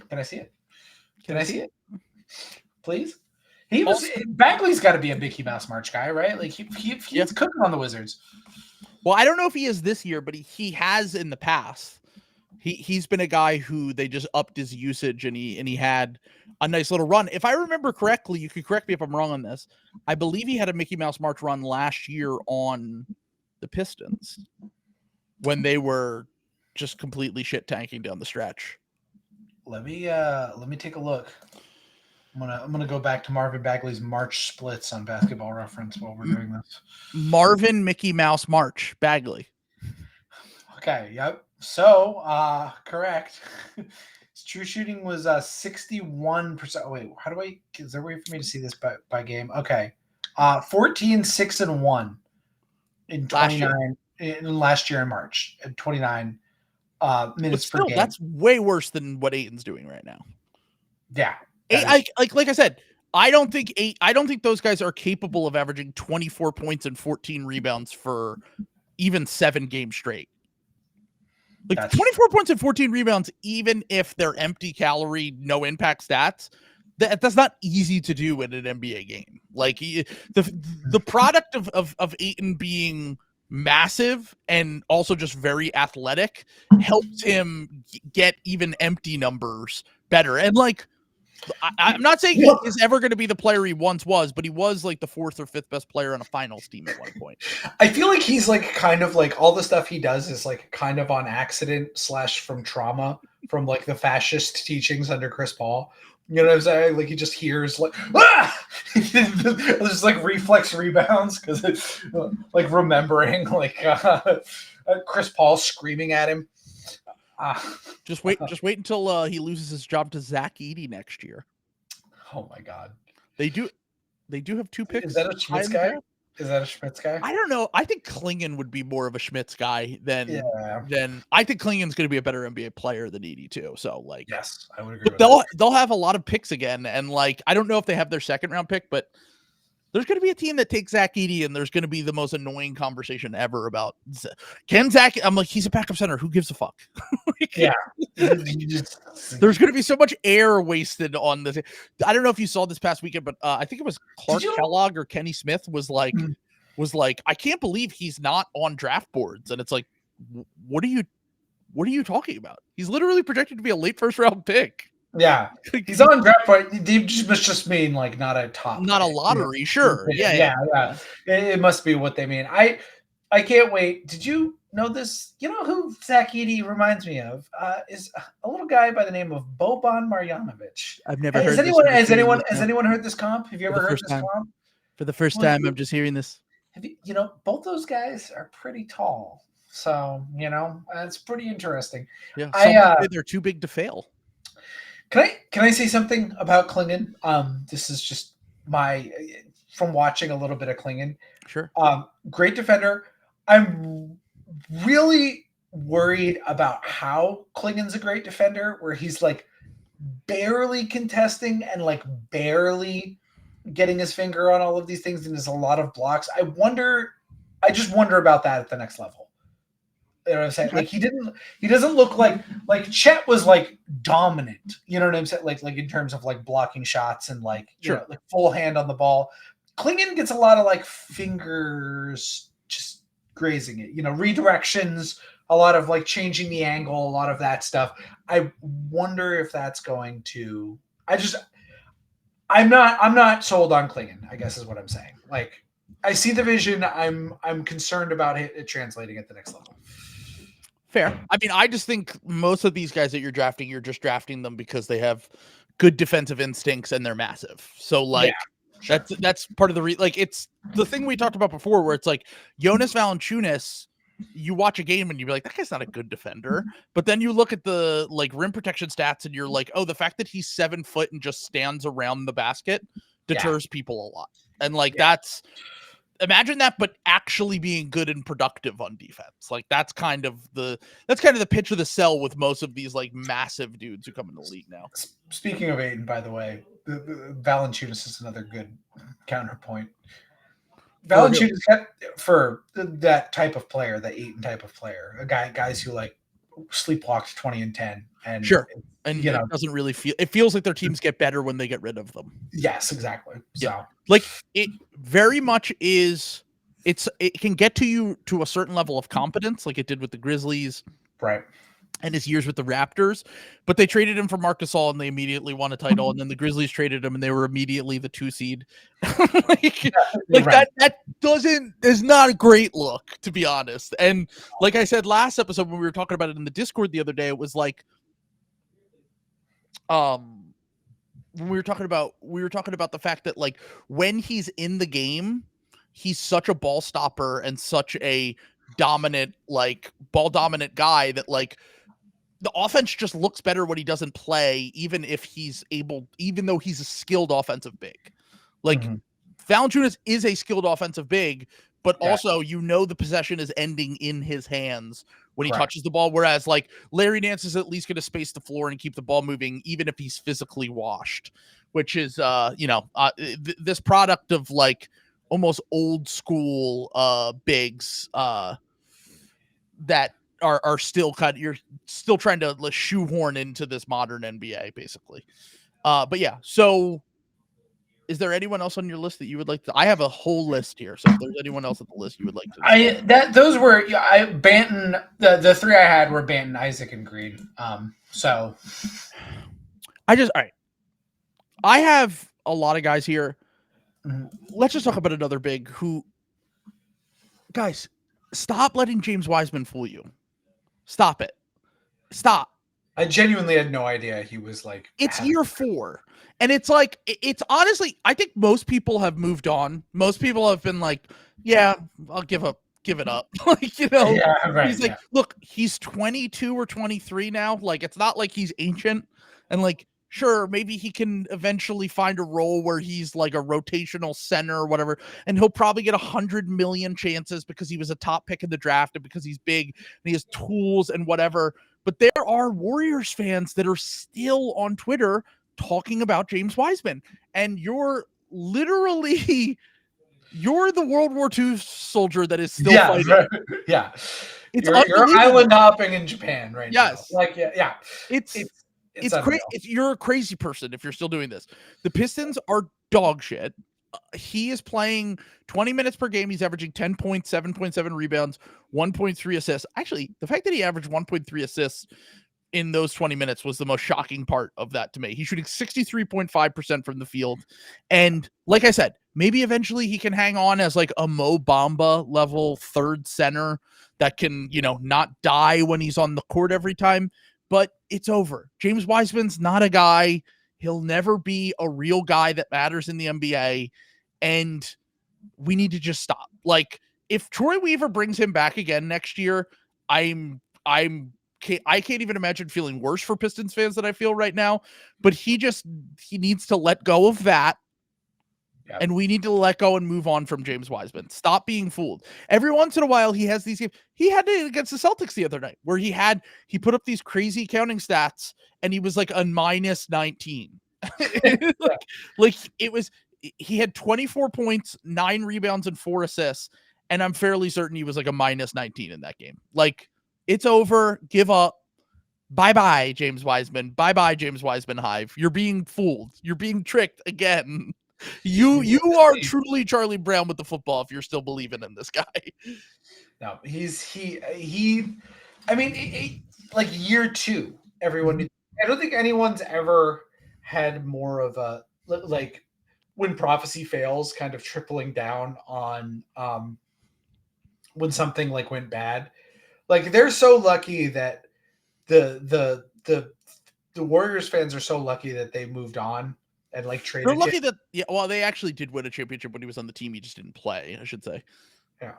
Can I see it? Can I see it? Please. Bagley's got to be a Mickey Mouse March guy, right? Like he's cooking on the Wizards. Well, I don't know if he is this year, but he has in the past. He's been a guy who they just upped his usage, and he had a nice little run. If I remember correctly, you could correct me if I'm wrong on this. I believe he had a Mickey Mouse March run last year on the Pistons when they were just completely shit tanking down the stretch. Let me take a look. I'm gonna go back to Marvin Bagley's March splits on Basketball Reference while we're doing this. Marvin Mickey Mouse March Bagley. Okay. Yep. So, correct. His true shooting was 61%. Wait, is there a way for me to see this by game? Okay. 14, 6, and 1 in 29 last year in March at 29 minutes per game. That's way worse than what Ayton's doing right now. Yeah. Like I said, I don't think those guys are capable of averaging 24 points and 14 rebounds for even 7 games straight. Like 24 points and 14 rebounds, even if they're empty calorie, no impact stats, that's not easy to do in an NBA game. Like the product of Ayton being massive and also just very athletic helps him get even empty numbers better. And like, I'm not saying he is ever going to be the player he once was, but he was like the 4th or 5th best player on a finals team at one point. I feel like he's like kind of like all the stuff he does is like kind of on accident / from trauma from like the fascist teachings under Chris Paul. You know what I'm saying? Like he just hears like, ah! There's like reflex rebounds because it's like remembering like Chris Paul screaming at him. Just wait until he loses his job to Zach Edey next year. Oh my God. They do have 2 picks. Is that a Schmitz guy? I don't know. I think Klingon would be more of a Schmitz guy than I think Klingon's going to be a better NBA player than Edey too. So like, yes, I would agree. They'll have a lot of picks again, and like I don't know if they have their 2nd round pick, but there's going to be a team that takes Zach Edey, and there's going to be the most annoying conversation ever about can Zach. I'm like, he's a backup center. Who gives a fuck? Yeah. There's going to be so much air wasted on this. I don't know if you saw this past weekend, but I think it was Clark Kellogg or Kenny Smith was like, I can't believe he's not on draft boards. And it's like, what are you talking about? He's literally projected to be a late 1st round pick. Yeah, he's on draft board. They must just mean like not a top, not a lottery. Sure. Yeah. It must be what they mean. I can't wait. Did you know this? You know who Zach Edey reminds me of? Is a little guy by the name of Boban Marjanovic. I've never heard. Has anyone heard this comp? Have you ever heard this comp? For the first time, I'm just hearing this. Both those guys are pretty tall, so it's pretty interesting. Yeah, they're too big to fail. Can I say something about Klingon? This is just from watching a little bit of Klingon. Sure. Great defender. I'm really worried about how Klingon's a great defender, where he's like barely contesting and like barely getting his finger on all of these things, and there's a lot of blocks. I just wonder about that at the next level. You know what I'm saying? Like he doesn't look like Chet was like dominant. You know what I'm saying? Like in terms of like blocking shots and like, like full hand on the ball. Klingon gets a lot of like fingers just grazing it, redirections, a lot of like changing the angle, a lot of that stuff. I wonder if that's going to, I'm not sold on Klingon, I guess is what I'm saying. Like I see the vision. I'm concerned about it translating at the next level. Fair. I mean, I just think most of these guys that you're just drafting them because they have good defensive instincts and they're massive. So like sure. that's part of the like it's the thing we talked about before where it's like Jonas Valanciunas, you watch a game and you're like, that guy's not a good defender. But then you look at the like rim protection stats and you're like, oh, the fact that he's 7 foot and just stands around the basket deters people a lot. And like that's imagine that, but actually being good and productive on defense. Like that's kind of the pitch of the sell with most of these like massive dudes who come in the league now. Speaking of Ayton, by the way, Valanciunas is another good counterpoint. Valanciunas for that type of player, the Ayton type of player, guys who like sleepwalked 20 and 10, and sure, and it doesn't really feel. It feels like their teams get better when they get rid of them. Yes, exactly. So like it very much is. It can get to you to a certain level of competence, like it did with the Grizzlies, right? And his years with the Raptors, but they traded him for Marc Gasol and they immediately won a title. And then the Grizzlies traded him and they were immediately the 2 seed. That is not a great look, to be honest. And like I said last episode when we were talking about it in the Discord the other day, it was like, when we were talking about the fact that like when he's in the game, he's such a ball stopper and such a dominant, like ball dominant guy that like the offense just looks better when he doesn't play, even though he's a skilled offensive big. Like Valanciunas is a skilled offensive big, but also the possession is ending in his hands when he touches the ball. Whereas like Larry Nance is at least going to space the floor and keep the ball moving, even if he's physically washed, which is, this product of like almost old school bigs that are still you're still trying to shoehorn into this modern NBA basically. But yeah, so is there anyone else on your list that you would like to? I have a whole list here, so if there's anyone else at the list you would like to. Those were Banton. The 3 I had were Banton, Isaac, and Green. So all right. I have a lot of guys here. Let's just talk about another big who. Guys, stop letting James Wiseman fool you. Stop it. Stop. I genuinely had no idea he was like. It's year 4. And it's like, it's honestly, I think most people have moved on. Most people have been like, yeah, I'll give it up. Like, he's like, look, he's 22 or 23 now. Like, it's not like he's ancient. And like, sure, maybe he can eventually find a role where he's like a rotational center or whatever. And he'll probably get 100 million chances because he was a top pick in the draft and because he's big and he has tools and whatever. But there are Warriors fans that are still on Twitter talking about James Wiseman, and you're the World War II soldier that is still fighting. Right. Yeah, you're island hopping in Japan right now. Like it's crazy. You're a crazy person if you're still doing this. The Pistons are dog shit. He is playing 20 minutes per game. He's averaging 10 points, 7.7 rebounds, 1.3 assists. Actually, the fact that he averaged 1.3 assists in those 20 minutes was the most shocking part of that to me. He's shooting 63.5% from the field. And like I said, maybe eventually he can hang on as like a Mo Bamba level third center that can, not die when he's on the court every time, but it's over. James Wiseman's not a guy. He'll never be a real guy that matters in the NBA. And we need to just stop. Like if Troy Weaver brings him back again next year, I can't even imagine feeling worse for Pistons fans than I feel right now, but he needs to let go of that. Yep. And we need to let go and move on from James Wiseman. Stop being fooled. Every once in a while, he has these games. He had it against the Celtics the other night where he put up these crazy counting stats and he was like a minus 19. He had 24 points, 9 rebounds and 4 assists. And I'm fairly certain he was like a minus 19 in that game. Like, it's over. Give up. Bye-bye, James Wiseman. Bye-bye, James Wiseman Hive. You're being fooled. You're being tricked again. You are truly Charlie Brown with the football if you're still believing in this guy. No, I mean, like year 2, everyone. I don't think anyone's ever had more of a like when prophecy fails, kind of tripling down on when something like went bad. Like they're so lucky that the the Warriors fans are so lucky that they moved on and like traded. They're lucky that they actually did win a championship when he was on the team. He just didn't play, I should say. Yeah.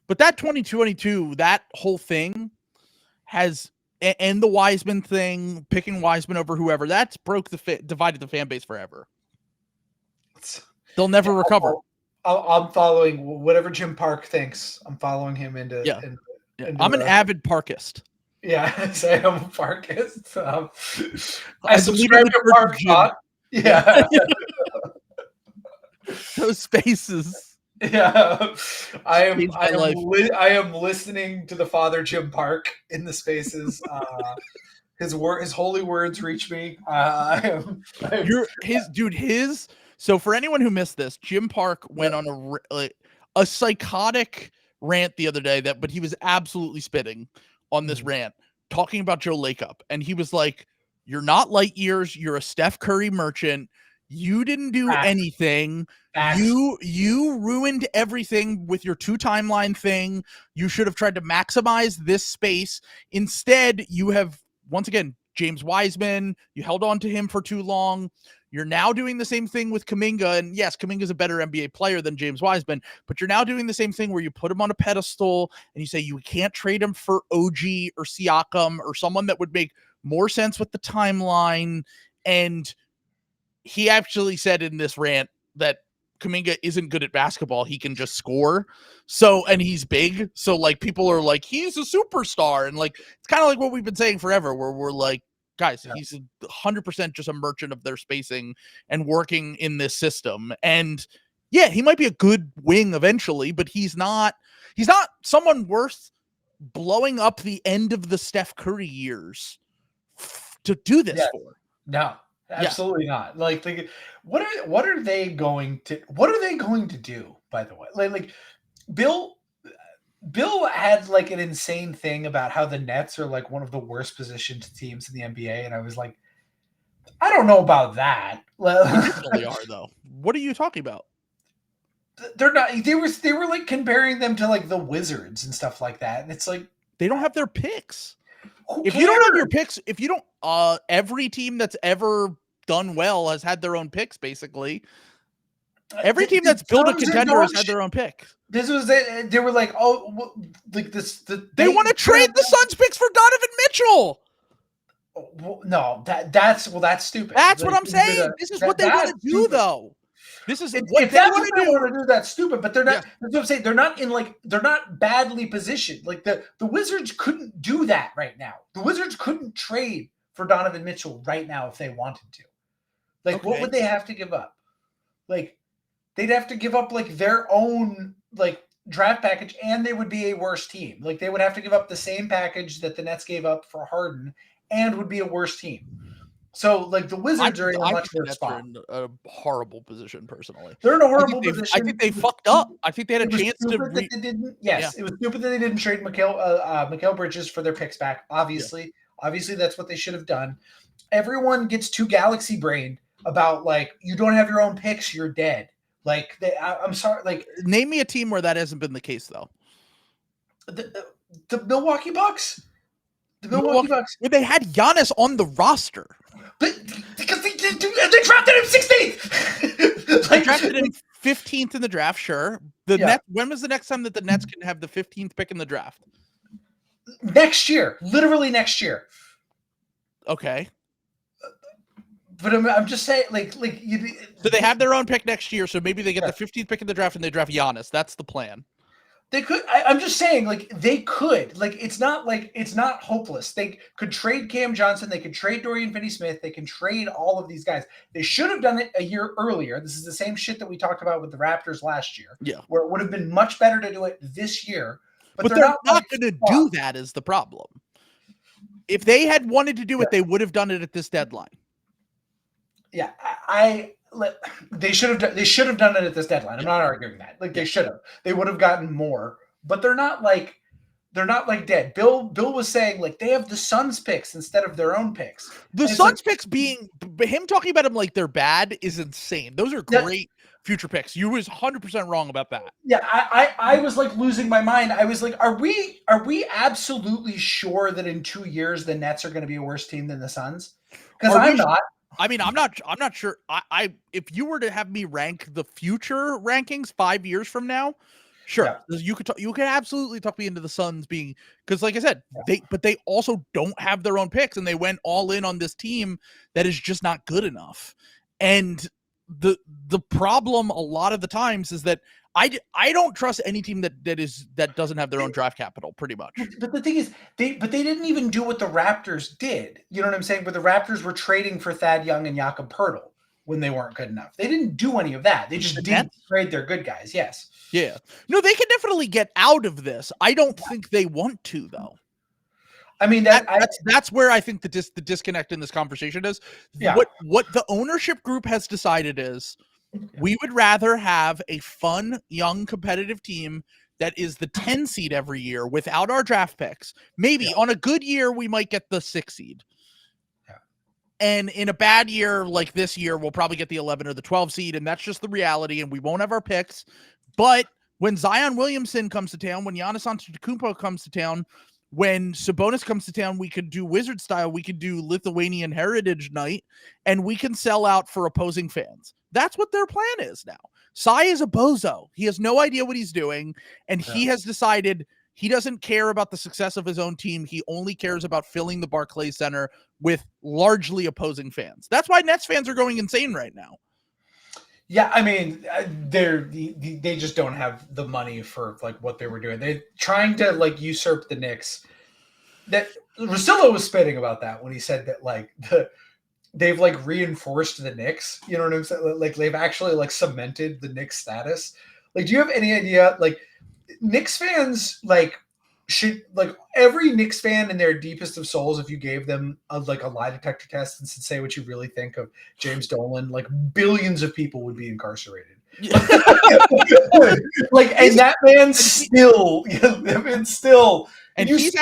But that 2022, that whole thing has, and the Wiseman thing, picking Wiseman over whoever, that's divided the fan base forever. They'll never recover. I'm following whatever Jim Park thinks. I'm following him into. Yeah. Into I'm an avid Parkist. Yeah, so I'm a Parkist. I subscribe to Park Thought. Yeah. Those spaces. Yeah, I am listening to the Father Jim Park in the spaces. His holy words reach me. So for anyone who missed this, Jim Park went on a psychotic rant the other day but he was absolutely spitting on this rant, talking about Joe Lacob, and he was like, "You're not light years. You're a Steph Curry merchant. You didn't do anything. You ruined everything with your 2 timeline thing. You should have tried to maximize this space. Instead, you have, once again, James Wiseman. You held on to him for too long. You're now doing the same thing with Kuminga. And yes, Kuminga's a better NBA player than James Wiseman, but you're now doing the same thing where you put him on a pedestal and you say you can't trade him for OG or Siakam or someone that would make more sense with the timeline." And he actually said in this rant that Kuminga isn't good at basketball. He can just score. So, and he's big. So like people are like, he's a superstar. And like, it's kind of like what we've been saying forever, where we're like, guys, he's 100% just a merchant of their spacing and working in this system. And yeah, he might be a good wing eventually, but he's not someone worth blowing up the end of the Steph Curry years to do this for. No. Absolutely not. Like, what are they going to do, by the way? Like Bill had like an insane thing about how the Nets are like one of the worst positioned teams in the NBA, and I was like, I don't know about that. They are though. What are you talking about? They're not. They were like comparing them to like the Wizards and stuff like that, and it's like they don't have their picks. If you don't have your picks, if you don't, every team that's ever done well has had their own picks, basically. Every team that's built a contender has had their own pick. This was it. They were like, oh, like this. They want to trade the Suns picks for Donovan Mitchell. Well, no, that's stupid. That's what I'm saying. This is what they want to do, though. This is what they want to do. That's stupid, but they're not. Yeah. That's what I'm saying. They're not badly positioned. Like the Wizards couldn't do that right now. The Wizards couldn't trade for Donovan Mitchell right now if they wanted to. Like, what would they have to give up? Like, they'd have to give up like their own like draft package, and they would be a worse team. Like, they would have to give up the same package that the Nets gave up for Harden, and would be a worse team. So, like, the Wizards are in a much worse spot. In a horrible position, personally. They're in a horrible position. I think they fucked up. I think they had a chance to. It was stupid that they didn't trade Mikal Bridges for their picks back. Obviously, that's what they should have done. Everyone gets too galaxy brained about like, you don't have your own picks, you're dead. Like, I'm sorry. Like, name me a team where that hasn't been the case, though. The Milwaukee Bucks. The Milwaukee Bucks. Where they had Giannis on the roster. But because they drafted him 16th. They drafted him 15th in the draft, sure. Nets, when was the next time that the Nets can have the 15th pick in the draft? Next year. Literally next year. Okay. But I'm just saying, so they have their own pick next year, so maybe they get the 15th pick in the draft and they draft Giannis. That's the plan. They could. I'm just saying, like, they could. Like, it's not hopeless. They could trade Cam Johnson. They could trade Dorian Finney-Smith. They can trade all of these guys. They should have done it a year earlier. This is the same shit that we talked about with the Raptors last year. Yeah. Where it would have been much better to do it this year. But they're not going to do that is the problem. If they had wanted to do it, they would have done it at this deadline. Yeah, they should have done it at this deadline. I'm not arguing that. Like, they should have. They would have gotten more, but they're not like dead. Bill was saying like they have the Suns picks instead of their own picks. The Suns picks being him talking about them like they're bad is insane. Those are great future picks. You was 100% wrong about that. Yeah, I was like losing my mind. I was like, are we absolutely sure that in 2 years the Nets are going to be a worse team than the Suns? Because I'm not. I mean, I'm not sure. I if you were to have me rank the future rankings 5 years from now, sure, you could absolutely talk me into the Suns being, because like I said, they also don't have their own picks, and they went all in on this team that is just not good enough. And the problem a lot of the times is that I don't trust any team that doesn't have their own draft capital, pretty much. But the thing is, they didn't even do what the Raptors did. You know what I'm saying? But the Raptors were trading for Thad Young and Jakob Poeltl when they weren't good enough. They didn't do any of that. They just didn't trade their good guys. Yes. Yeah. No, they can definitely get out of this. I don't think they want to, though. I mean, that's where I think the disconnect in this conversation is. Yeah. What the ownership group has decided is, we would rather have a fun, young, competitive team that is the 10 seed every year without our draft picks. Maybe on a good year, we might get the 6 seed. Yeah. And in a bad year like this year, we'll probably get the 11 or the 12 seed, and that's just the reality, and we won't have our picks. But when Zion Williamson comes to town, when Giannis Antetokounmpo comes to town, when Sabonis comes to town, we could do Wizard style. We could do Lithuanian Heritage Night, and we can sell out for opposing fans. That's what their plan is now. Sai is a bozo. He has no idea what he's doing, and he has decided he doesn't care about the success of his own team. He only cares about filling the Barclays Center with largely opposing fans. That's why Nets fans are going insane right now. Yeah, I mean, they just don't have the money for like what they were doing. They're trying to like usurp the Knicks. That Russillo was spitting about that when he said that like they've like reinforced the Knicks. You know what I'm saying? Like they've actually like cemented the Knicks status. Like, do you have any idea? Like, Knicks fans like should like every Knicks fan in their deepest of souls, if you gave them a lie detector test and say what you really think of James Dolan, like billions of people would be incarcerated. Like, and that man still, and he's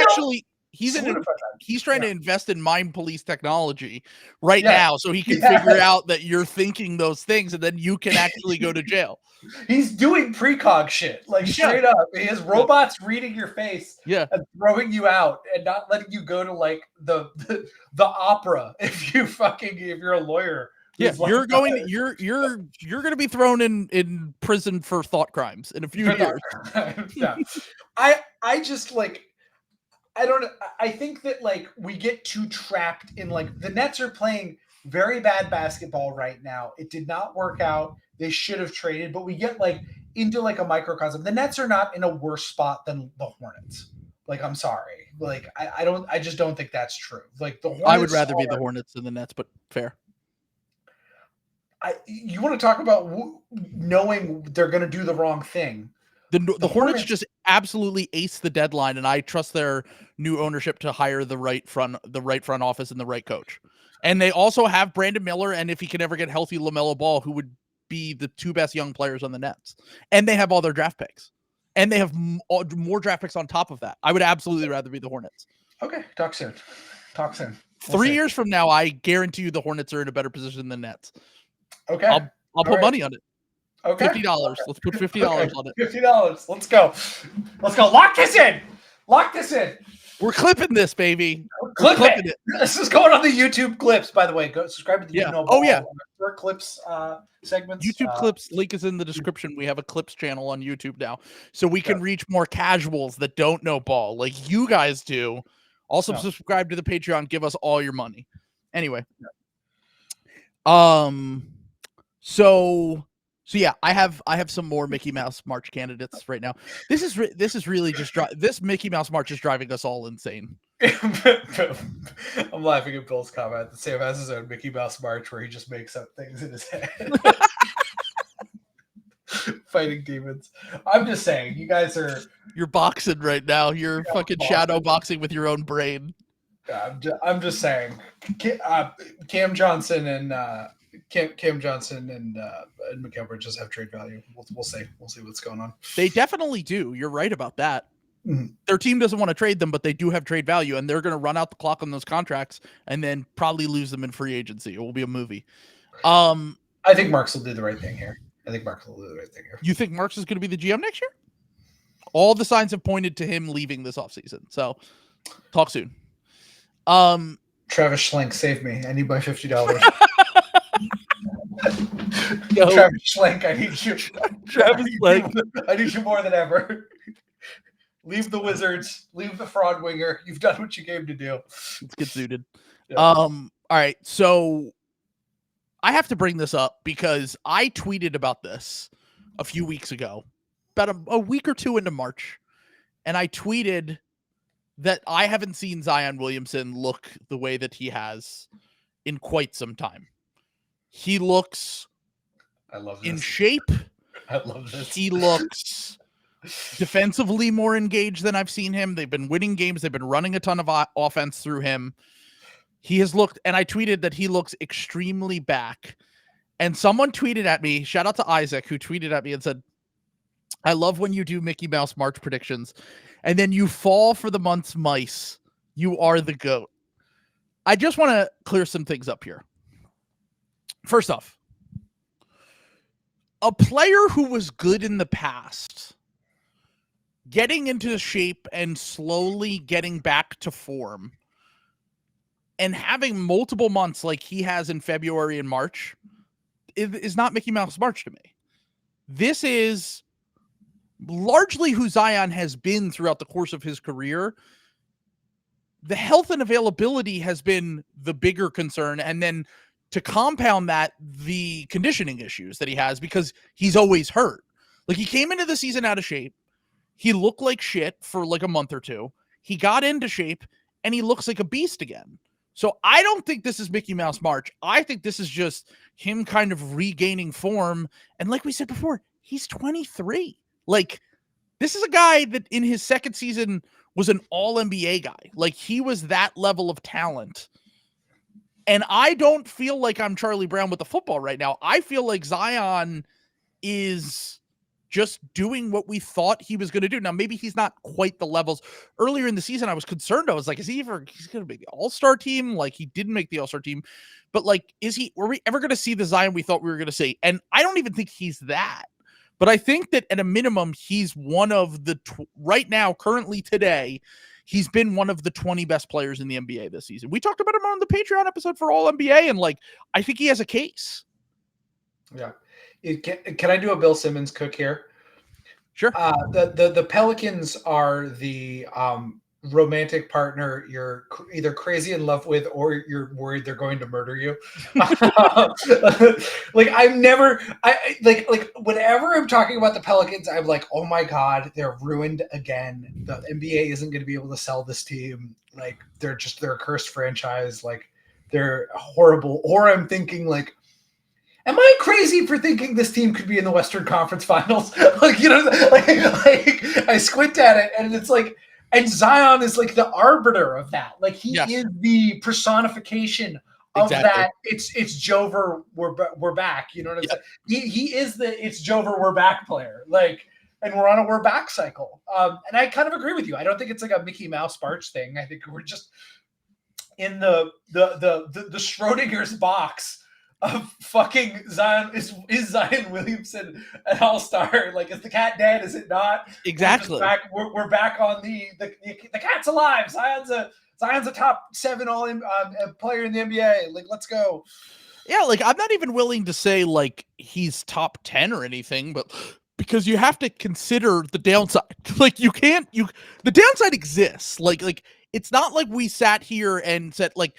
trying to invest in mind police technology now, so he can figure out that you're thinking those things, and then you can actually go to jail. He's doing precog shit, like straight up. He has robots reading your face, and throwing you out, and not letting you go to like the opera if you're a lawyer. Yeah, you're going to be thrown in prison for thought crimes in a few years. I just like. I think that like we get too trapped in like the Nets are playing very bad basketball right now. It did not work out. They should have traded, but we get like into like a microcosm. The Nets are not in a worse spot than the Hornets. Like, I'm sorry. Like, I just don't think that's true. Like the Hornets, I would rather be the Hornets than the Nets, but fair. You want to talk about knowing they're going to do the wrong thing. The Hornets just absolutely aced the deadline, and I trust their new ownership to hire the right front office and the right coach. And they also have Brandon Miller, and if he can ever get healthy, LaMelo Ball, who would be the two best young players on the Nets. And they have all their draft picks. And they have more draft picks on top of that. I would absolutely rather be the Hornets. Okay, talk soon. 3 years from now, I guarantee you the Hornets are in a better position than the Nets. Okay. I'll put money on it. Okay. $50. Okay. Let's put $50 on it. $50. Let's go. Lock this in. We're clipping this, baby. We're clipping it. This is going on the YouTube clips, by the way. Go subscribe to the short clips segments. YouTube clips link is in the description. We have a clips channel on YouTube now, so we can reach more casuals that don't know ball like you guys do. Also, subscribe to the Patreon. Give us all your money. Anyway, So yeah, I have some more Mickey Mouse March candidates right now. This is really just this Mickey Mouse March is driving us all insane. I'm laughing at Bill's comment that Sam has his own Mickey Mouse March where he just makes up things in his head. Fighting demons. I'm just saying, you guys you're boxing right now. You're fucking shadow boxing with your own brain. I'm just saying, Cam Johnson and McKember just have trade value. We'll see what's going on. They definitely do. You're right about that. Mm-hmm. Their team doesn't want to trade them, but they do have trade value, and they're going to run out the clock on those contracts and then probably lose them in free agency. It will be a movie. I think Marks will do the right thing here. You think Marks is going to be the GM next year? All the signs have pointed to him leaving this offseason. So talk soon. Travis Schlenk, save me. I need my $50. Yo, Travis Schlenk, I need you. Travis Schlenk. I need you more than ever. Leave the Wizards. Leave the fraud winger. You've done what you came to do. Let's get suited. Yeah. All right. So I have to bring this up because I tweeted about this a few weeks ago, about a week or two into March. And I tweeted that I haven't seen Zion Williamson look the way that he has in quite some time. He looks I love this. in shape. I love this. He looks defensively more engaged than I've seen him. They've been winning games. They've been running a ton of offense through him. He has looked, and I tweeted that he looks extremely back. And someone tweeted at me, shout out to Isaac, who tweeted at me and said, I love when you do Mickey Mouse March predictions and then you fall for the month's mice. You are the GOAT. I just want to clear some things up here. First off, a player who was good in the past, getting into shape and slowly getting back to form and having multiple months like he has in February and March is not Mickey Mouse March to me. This is largely who Zion has been throughout the course of his career. The health and availability has been the bigger concern. And then to compound that, the conditioning issues that he has because he's always hurt. Like he came into the season out of shape. He looked like shit for like a month or two. He got into shape and he looks like a beast again. So I don't think this is Mickey Mouse March. I think this is just him kind of regaining form. And like we said before, he's 23. Like this is a guy that in his second season was an all-NBA guy. Like he was that level of talent. And I don't feel like I'm Charlie Brown with the football right now. I feel like Zion is just doing what we thought he was going to do. Now, maybe he's not quite the levels. Earlier in the season, I was concerned. I was like, he's going to make the all-star team? Like he didn't make the all-star team. But like, were we ever going to see the Zion we thought we were going to see? And I don't even think he's that. But I think that at a minimum, he's one of the, right now, currently today, he's been one of the 20 best players in the NBA this season. We talked about him on the Patreon episode for All NBA, and like, I think he has a case. Yeah. Can I do a Bill Simmons cook here? Sure. The Pelicans are the romantic partner you're either crazy in love with or you're worried they're going to murder you. Like whenever I'm talking about the Pelicans, I'm like, oh my God, they're ruined again. The NBA isn't going to be able to sell this team. Like they're a cursed franchise. Like they're horrible. Or I'm thinking like, am I crazy for thinking this team could be in the Western Conference Finals? Like, you know, like I squint at it and it's like, and Zion is like the arbiter of that. Like he is the personification of that. It's Jover. We're back. You know what I'm saying? He is the it's Jover. We're back player. Like, and we're on a we're back cycle. And I kind of agree with you. I don't think it's like a Mickey Mouse Barch thing. I think we're just in the Schrodinger's box of fucking Zion. Is Zion Williamson an all-star? Like, is the cat dead? Is it not? Exactly. We're back on the cat's alive. Zion's a top 7 all player in the NBA. Like, let's go. Yeah, like I'm not even willing to say like he's top 10 or anything, but because you have to consider the downside. Like the downside exists. Like it's not like we sat here and said like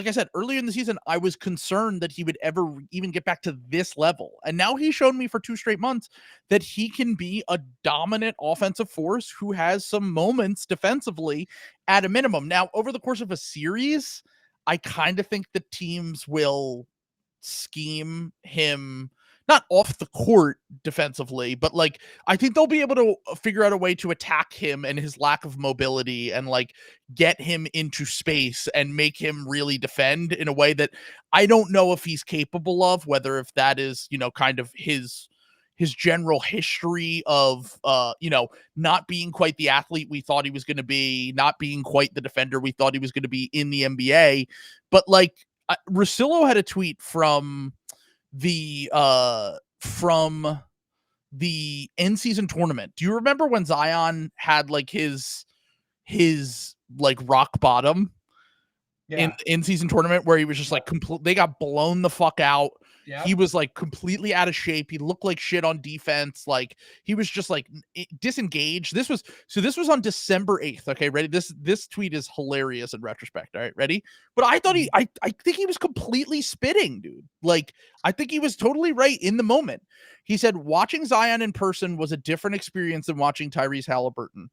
I said earlier in the season, I was concerned that he would ever even get back to this level. And now he's shown me for 2 straight months that he can be a dominant offensive force who has some moments defensively at a minimum. Now, over the course of a series, I kind of think the teams will scheme him not off the court defensively, but like I think they'll be able to figure out a way to attack him and his lack of mobility and like get him into space and make him really defend in a way that I don't know if he's capable of, whether if that is, you know, kind of his general history of, not being quite the athlete we thought he was going to be, not being quite the defender we thought he was going to be in the NBA. But like Russillo had a tweet from the end season tournament. Do you remember when Zion had like his like rock bottom? in in-season tournament where he was just like they got blown the fuck out. Yeah. He was like completely out of shape. He looked like shit on defense. Like he was just like disengaged. This was on December 8th. Okay, ready? This tweet is hilarious in retrospect. All right, ready? But I thought I think he was completely spitting, dude. Like I think he was totally right in the moment. He said watching Zion in person was a different experience than watching Tyrese Halliburton.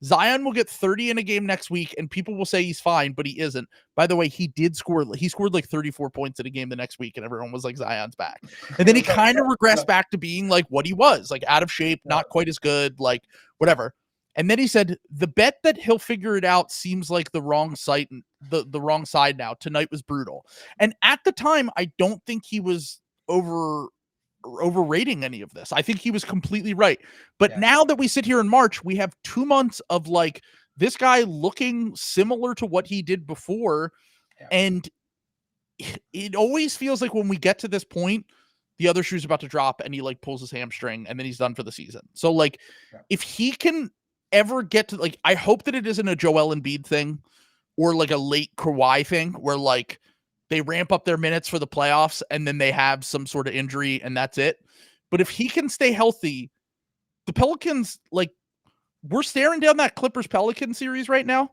Zion will get 30 in a game next week, and people will say he's fine, but he isn't. By the way, he scored like 34 points in a game the next week, and everyone was like, Zion's back. And then he kind of regressed back to being like what he was, like out of shape, not quite as good, like whatever. And then he said, the bet that he'll figure it out seems like the wrong site, the wrong side now. Tonight was brutal. And at the time, I don't think he was overrating any of this. I think he was completely right. But now that we sit here in March, we have 2 months of like this guy looking similar to what he did before. And it always feels like when we get to this point, the other shoe's about to drop and he like pulls his hamstring and then he's done for the season. So like if he can ever get to like, I hope that it isn't a Joel Embiid thing or like a late Kawhi thing where like they ramp up their minutes for the playoffs and then they have some sort of injury and that's it. But if he can stay healthy, the Pelicans, like we're staring down that Clippers-Pelican series right now.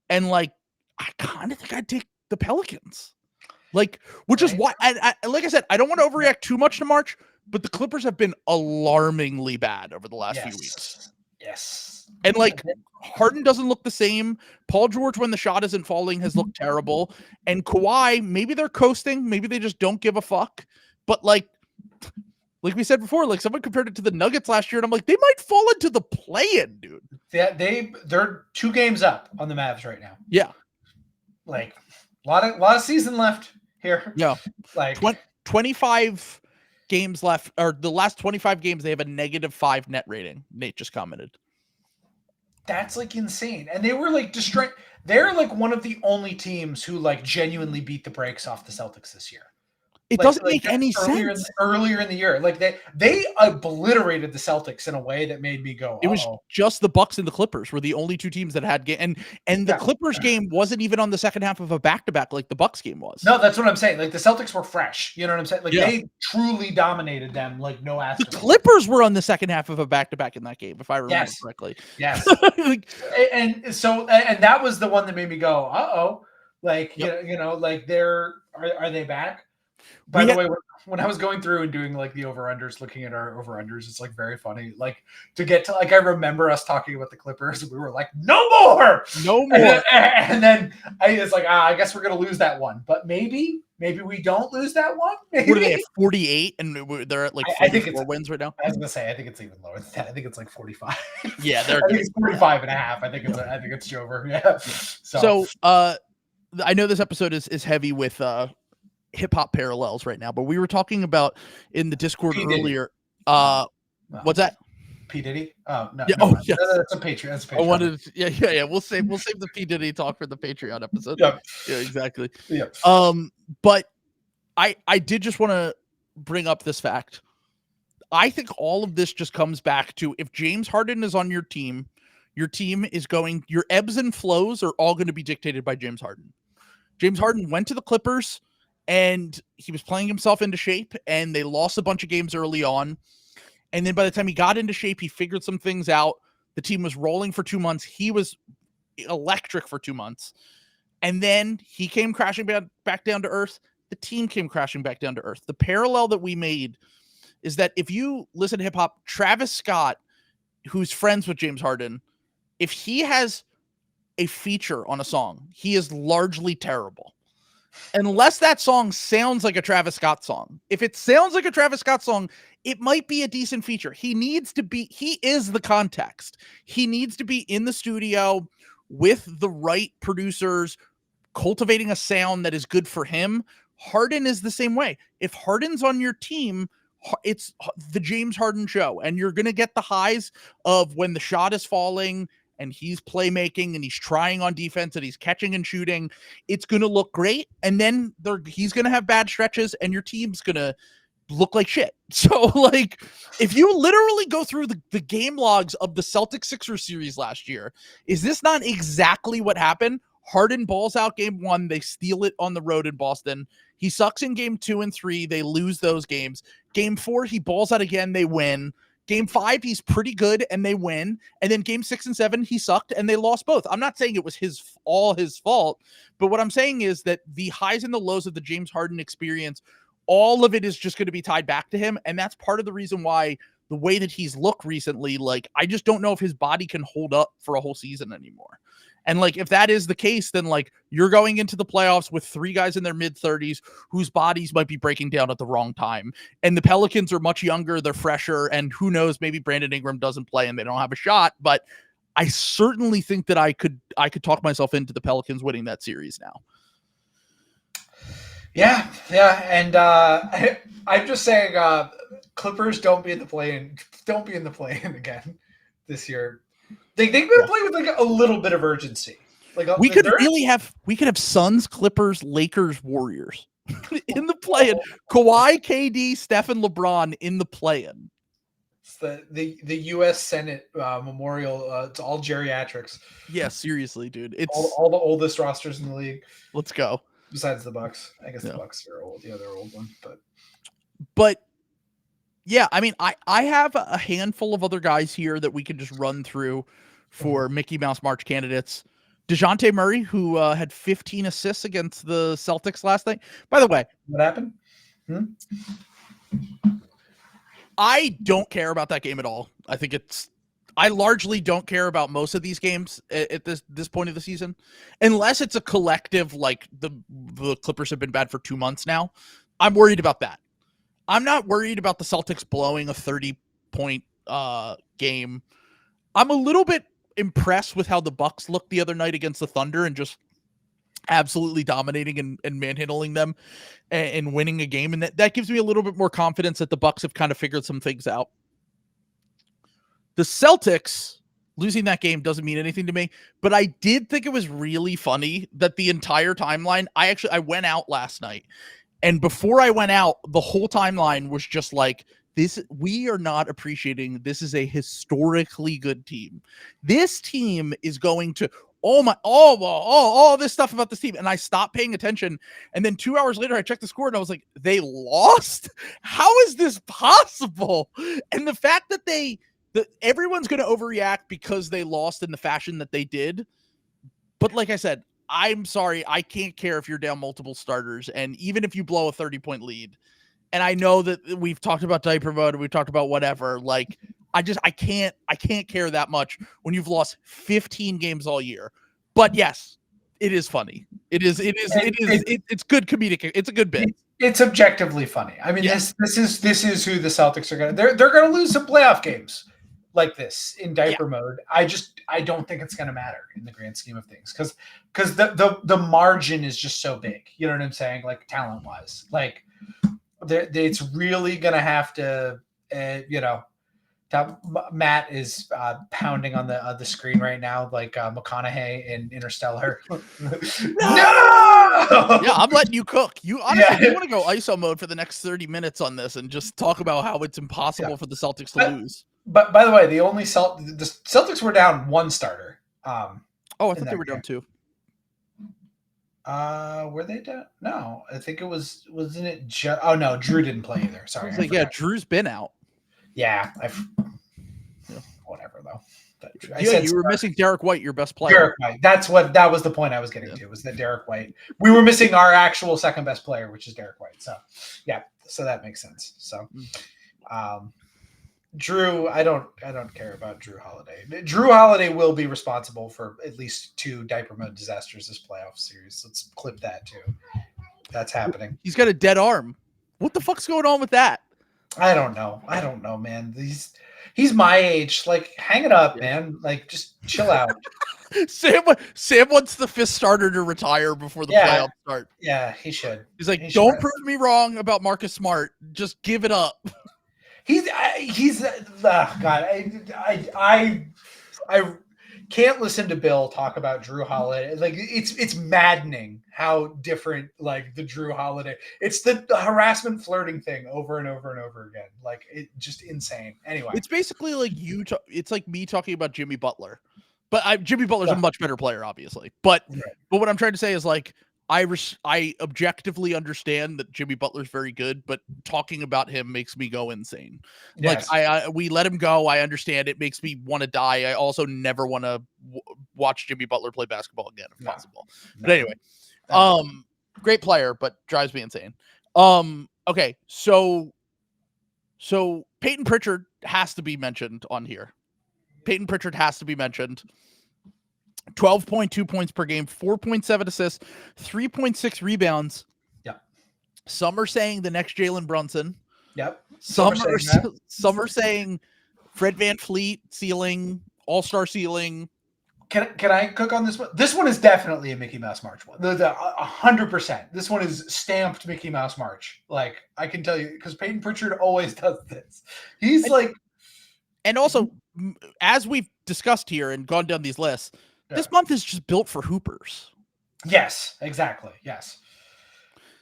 And like, I kind of think I'd take the Pelicans. Like, which is why, like I said, I don't want to overreact too much to March, but the Clippers have been alarmingly bad over the last few weeks. Yes. And like Harden doesn't look the same. Paul George, when the shot isn't falling, has looked terrible. And Kawhi, maybe they're coasting. Maybe they just don't give a fuck. But like we said before, like someone compared it to the Nuggets last year. And I'm like, they might fall into the play-in, dude. Yeah, they're 2 games up on the Mavs right now. Yeah. Like a lot of season left here. Yeah. Like 25 games left, or the last 25 games, they have a -5 net rating. Nate just commented. That's like insane. And they were like they're like one of the only teams who like genuinely beat the brakes off the Celtics this year. It doesn't make any sense. Earlier in the year, like they obliterated the Celtics in a way that made me go, it was just the Bucks and the Clippers were the only 2 teams that had game, and the Clippers game wasn't even on the second half of a back-to-back like the Bucks game was. No, that's what I'm saying. Like the Celtics were fresh. You know what I'm saying? Like they truly dominated them like no asterisk. The Clippers were on the second half of a back-to-back in that game, if I remember correctly. Yes. and that was the one that made me go, like, you know, like are they back? By the way, when I was going through and doing like the over-unders, looking at our over-unders, it's like very funny. Like to get to like, I remember us talking about the Clippers. We were like, no more. And then I was like, I guess we're going to lose that one, but maybe we don't lose that one. Maybe. What are they at 48 and they're at like 44 wins right now? I was going to say, I think it's even lower than that. I think it's like 45. Yeah. I think it's 45 and a half. I think it's over. Yeah. So I know this episode is heavy with, hip hop parallels right now, but we were talking about in the Discord earlier. What's that? P Diddy? Oh no. Yeah. No. That's a Patreon. That's a Patreon. I wanted. Yeah. We'll save the P Diddy talk for the Patreon episode. Yeah. Yeah. Exactly. Yeah. But I did just want to bring up this fact. I think all of this just comes back to if James Harden is on your team is going. Your ebbs and flows are all going to be dictated by James Harden. James Harden went to the Clippers. And he was playing himself into shape, and they lost a bunch of games early on. And then by the time he got into shape, he figured some things out. The team was rolling for 2 months. He was electric for 2 months. And then he came crashing back down to earth. The team came crashing back down to earth. The parallel that we made is that if you listen to hip hop, Travis Scott, who's friends with James Harden, if he has a feature on a song, he is largely terrible. Unless that song sounds like a Travis Scott song. If it sounds like a Travis Scott song, it might be a decent feature. He is the context. He needs to be in the studio with the right producers, cultivating a sound that is good for him. Harden is the same way. If Harden's on your team, it's the James Harden show, and you're going to get the highs of when the shot is falling and he's playmaking and he's trying on defense and he's catching and shooting. It's going to look great. And then he's going to have bad stretches and your team's going to look like shit. So like, if you literally go through the game logs of the Celtics Sixers series last year, is this not exactly what happened? Harden balls out game 1. They steal it on the road in Boston. He sucks in game 2 and 3. They lose those games. Game 4, he balls out again. They win. Game 5, he's pretty good and they win. And then game 6 and 7, he sucked and they lost both. I'm not saying it was all his fault, but what I'm saying is that the highs and the lows of the James Harden experience, all of it is just going to be tied back to him. And that's part of the reason why the way that he's looked recently, like, I just don't know if his body can hold up for a whole season anymore. And like, if that is the case, then like you're going into the playoffs with 3 guys in their mid-30s whose bodies might be breaking down at the wrong time. And the Pelicans are much younger, they're fresher, and who knows, maybe Brandon Ingram doesn't play and they don't have a shot. But I certainly think that I could talk myself into the Pelicans winning that series now. Yeah, and I'm just saying, Clippers don't be in the play-in again this year. They could play with like a little bit of urgency. Like we could have Suns, Clippers, Lakers, Warriors in the play-in. Kawhi, KD, Steph, and LeBron in the play-in. It's the U.S. Senate memorial. It's all geriatrics. Yeah, seriously, dude. It's all the oldest rosters in the league. Let's go. Besides the Bucks, I guess the Bucks are old. Yeah, they're old one, but. Yeah, I mean, I have a handful of other guys here that we can just run through for Mickey Mouse March candidates. DeJounte Murray, who had 15 assists against the Celtics last night. By the way, what happened? I don't care about that game at all. I largely don't care about most of these games at this point of the season, unless it's a collective, like the Clippers have been bad for 2 months now. I'm worried about that. I'm not worried about the Celtics blowing a 30-point game. I'm a little bit impressed with how the Bucks looked the other night against the Thunder and just absolutely dominating and manhandling them and winning a game. And that gives me a little bit more confidence that the Bucks have kind of figured some things out. The Celtics losing that game doesn't mean anything to me, but I did think it was really funny that the entire timeline, I went out last night. And before I went out, the whole timeline was just like, we are not appreciating, this is a historically good team. This team is going to, all this stuff about this team. And I stopped paying attention. And then 2 hours later, I checked the score and I was like, they lost? How is this possible? And the fact that everyone's going to overreact because they lost in the fashion that they did. But like I said, I'm sorry, I can't care if you're down multiple starters, and even if you blow a 30-point lead. And I know that we've talked about diaper mode, we've talked about whatever. Like, I can't care that much when you've lost 15 games all year. But yes, it is funny. It's good comedic. It's a good bit. It's objectively funny. I mean, this is who the Celtics are they're going to lose some playoff games like this in diaper mode. I don't think it's going to matter in the grand scheme of things because the margin is just so big. You know what I'm saying? Like, talent wise, like it's really going to have to, Matt is pounding on the screen right now, like McConaughey in Interstellar. No! Yeah, I'm letting you cook. You honestly want to go ISO mode for the nenext 30 minutes on this and just talk about how it's impossible for the Celtics to lose. But by the way, the Celtics were down 1 starter. I thought they were down 2. Were they down? No, I think it wasn't it? No, Drew didn't play either. Sorry. Drew's been out. Yeah, whatever though. You were missing Derek White, your best player. Derek White. That was the point I was getting to. Was that Derek White? We were missing our actual second best player, which is Derek White. So, so that makes sense. So, Drew, I don't care about Drew Holiday. Drew Holiday will be responsible for at least 2 diaper mode disasters this playoff series. Let's clip that too. That's happening. He's got a dead arm. What the fuck's going on with that? I don't know, man. He's my age. Like, hang it up, man. Like, just chill out. Sam wants the 5th starter to retire before the playoffs start. Yeah, he should. He's like, don't prove me wrong about Marcus Smart. Just give it up. God. I can't listen to Bill talk about Drew Holiday. Like, it's maddening how different, like, the Drew Holiday. It's the harassment flirting thing over and over and over again. Like, it just insane. Anyway, it's basically like it's like me talking about Jimmy Butler. But Jimmy Butler's a much better player, obviously. But Right. what I'm trying to say is like I objectively understand that Jimmy Butler's very good, but talking about him makes me go insane. Yes. Like we let him go. I understand it makes me want to die. I also never want to watch Jimmy Butler play basketball again if possible. But anyway, great player, but drives me insane. Okay, so Peyton Pritchard has to be mentioned on here. Peyton Pritchard has to be mentioned. 12.2 points per game, 4.7 assists, 3.6 rebounds. Yep. Some are saying the next Jalen Brunson. Yep. Some are saying Fred VanVleet ceiling, all-star ceiling. Can I cook on this one? This one is definitely a Mickey Mouse March one. 100%. This one is stamped Mickey Mouse March. Like, I can tell you, because Peyton Pritchard always does this. And also, as we've discussed here and gone down these lists, this month is just built for hoopers. Yes, exactly. Yes.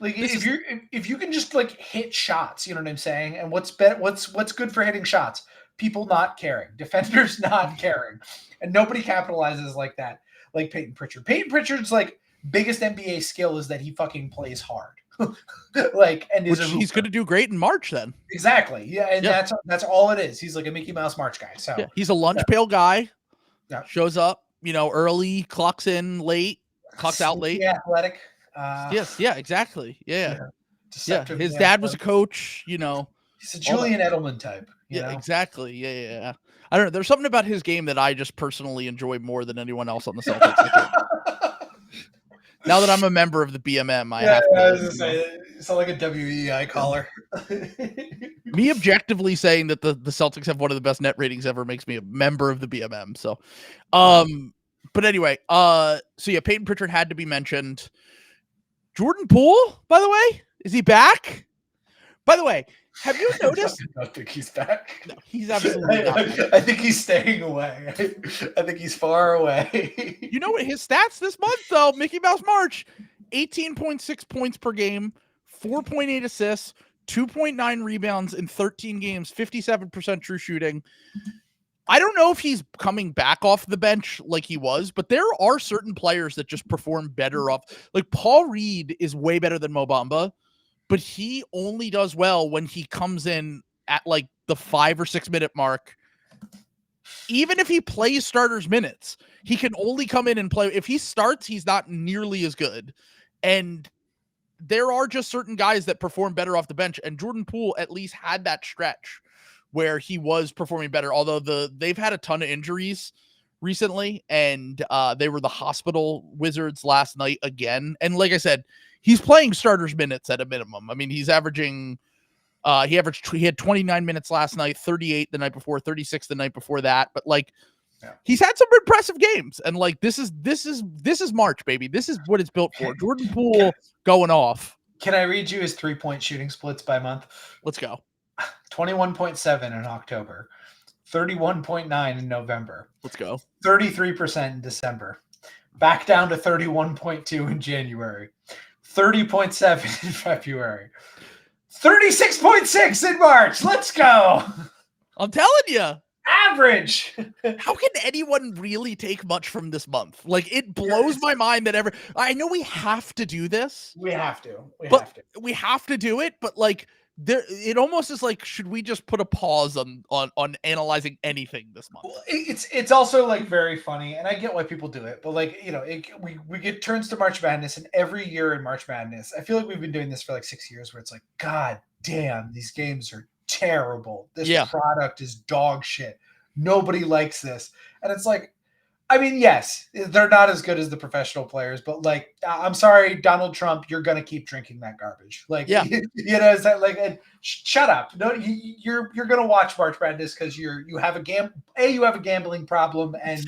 Like if you can just like hit shots, you know what I'm saying? And what's good for hitting shots? People not caring, defenders not caring, and nobody capitalizes like that. Like Peyton Pritchard. Peyton Pritchard's like biggest NBA skill is that he fucking plays hard. Like, and he's going to do great in March then. Exactly. Yeah, and that's all it is. He's like a Mickey Mouse March guy. So he's a lunch pail guy. Yeah. Shows up, early, clocks in late, clocks out late. Yeah, athletic. Yes, yeah, exactly. Yeah. His Yeah, dad was a coach, He's a Julian Edelman type. You know? Exactly. Yeah. I don't know. There's something about his game that I just personally enjoy more than anyone else on the Celtics. Now that I'm a member of the BMM, I have to. I was gonna say, it's like a WEI caller. Me objectively saying that the Celtics have one of the best net ratings ever makes me a member of the BMM. So, but anyway, Peyton Pritchard had to be mentioned. Jordan Poole, by the way, is he back? By the way, have you noticed? I don't think he's back. No, he's absolutely not. I think he's staying away. I think he's far away. You know what his stats this month, though? Mickey Mouse March, 18.6 points per game, 4.8 assists, 2.9 rebounds in 13 games, 57% true shooting. I don't know if he's coming back off the bench like he was, but there are certain players that just perform better off. Like Paul Reed is way better than Mo Bamba, but he only does well when he comes in at like the 5 or 6 minute mark. Even if he plays starters minutes, he can only come in and play. If he starts, he's not nearly as good. And there are just certain guys that perform better off the bench. And Jordan Poole at least had that stretch where he was performing better, although they've had a ton of injuries recently, and they were the hospital Wizards last night again. And like I said, he's playing starters minutes at a minimum. I mean, he's averaging he had 29 minutes last night, 38 the night before, 36 the night before that. But like he's had some impressive games, and like this is March, baby. This is what it's built for. Jordan Poole going off. Can I read you his 3-point shooting splits by month? Let's go. 21.7 in October, 31.9 in November. Let's go. 33% in December. Back down to 31.2 in January. 30.7 in February. 36.6 in March. Let's go. I'm telling you. Average. How can anyone really take much from this month? Like, it blows my mind that I know we have to do this. We have to. We have to do it, but like it almost is like, should we just put a pause on analyzing anything this month? Well, it's also like very funny, and I get why people do it, but like, we get turns to March Madness, and every year in March Madness, I feel like we've been doing this for like 6 years, where it's like, God damn, these games are terrible. This product is dog shit. Nobody likes this. And it's like, I mean, yes, they're not as good as the professional players, but like, I'm sorry, Donald Trump, you're going to keep drinking that garbage. Like, is that like, and shut up. No, you're going to watch March Madness because you have a gambling problem, and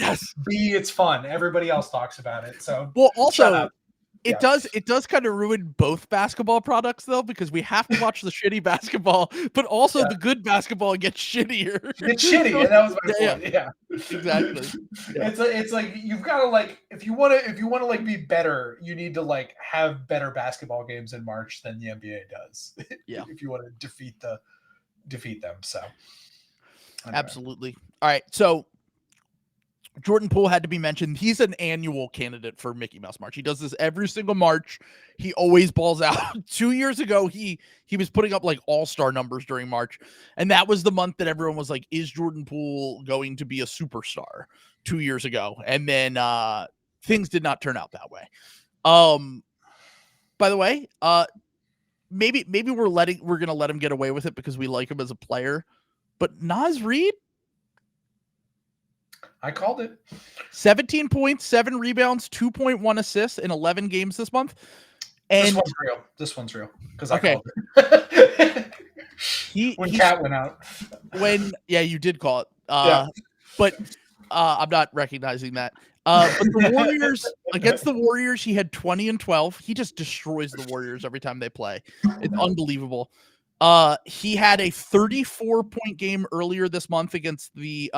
B, it's fun. Everybody else talks about it. So, well, also, it does kind of ruin both basketball products, though, because we have to watch the shitty basketball, but also the good basketball gets shittier. It's shitty, and that was my point. Yeah, exactly. Yeah. It's like you've got to like, if you want to like be better, you need to like have better basketball games in March than the NBA does. Yeah, if you want to defeat them. So absolutely. All right, so Jordan Poole had to be mentioned. He's an annual candidate for Mickey Mouse March. He does this every single March. He always balls out. 2 years ago, he was putting up like all-star numbers during March. And that was the month that everyone was like, is Jordan Poole going to be a superstar 2 years ago? And then things did not turn out that way. By the way, maybe we're going to let him get away with it because we like him as a player. But Naz Reid, I called it. 17 points, 7 rebounds, 2.1 assists in 11 games this month. And This one's real because okay. I called it. When Cat went out. You did call it. Yeah. But I'm not recognizing that. But the Warriors, against the Warriors, he had 20 and 12. He just destroys the Warriors every time they play. It's unbelievable. He had a 34-point game earlier this month against the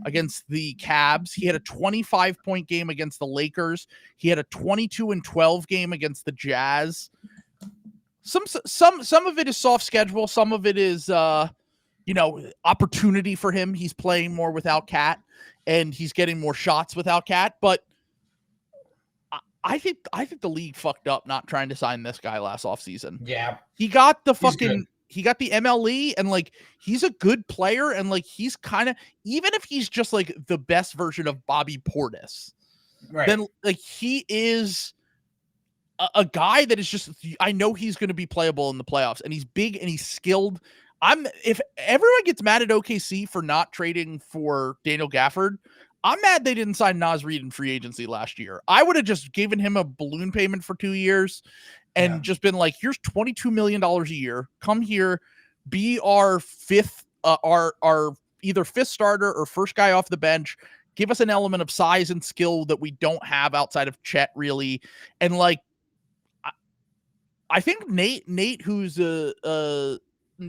Cavs. He had a 25-point game against the Lakers. He had a 22 and 12 game against the Jazz. Some of it is soft schedule. Some of it is opportunity for him. He's playing more without Cat, and he's getting more shots without Cat. But I think the league fucked up not trying to sign this guy last offseason. Yeah. He got the MLE, and like he's a good player, and like he's kind of, even if he's just like the best version of Bobby Portis, right, then like he is a guy that is just, I know he's going to be playable in the playoffs, and he's big and he's skilled. If everyone gets mad at OKC for not trading for Daniel Gafford, I'm mad they didn't sign Naz Reid in free agency last year. I would have just given him a balloon payment for 2 years and just been like, here's $22 million a year. Come here, be our fifth, our either fifth starter or first guy off the bench. Give us an element of size and skill that we don't have outside of Chet, really. And like, I think Nate, who's a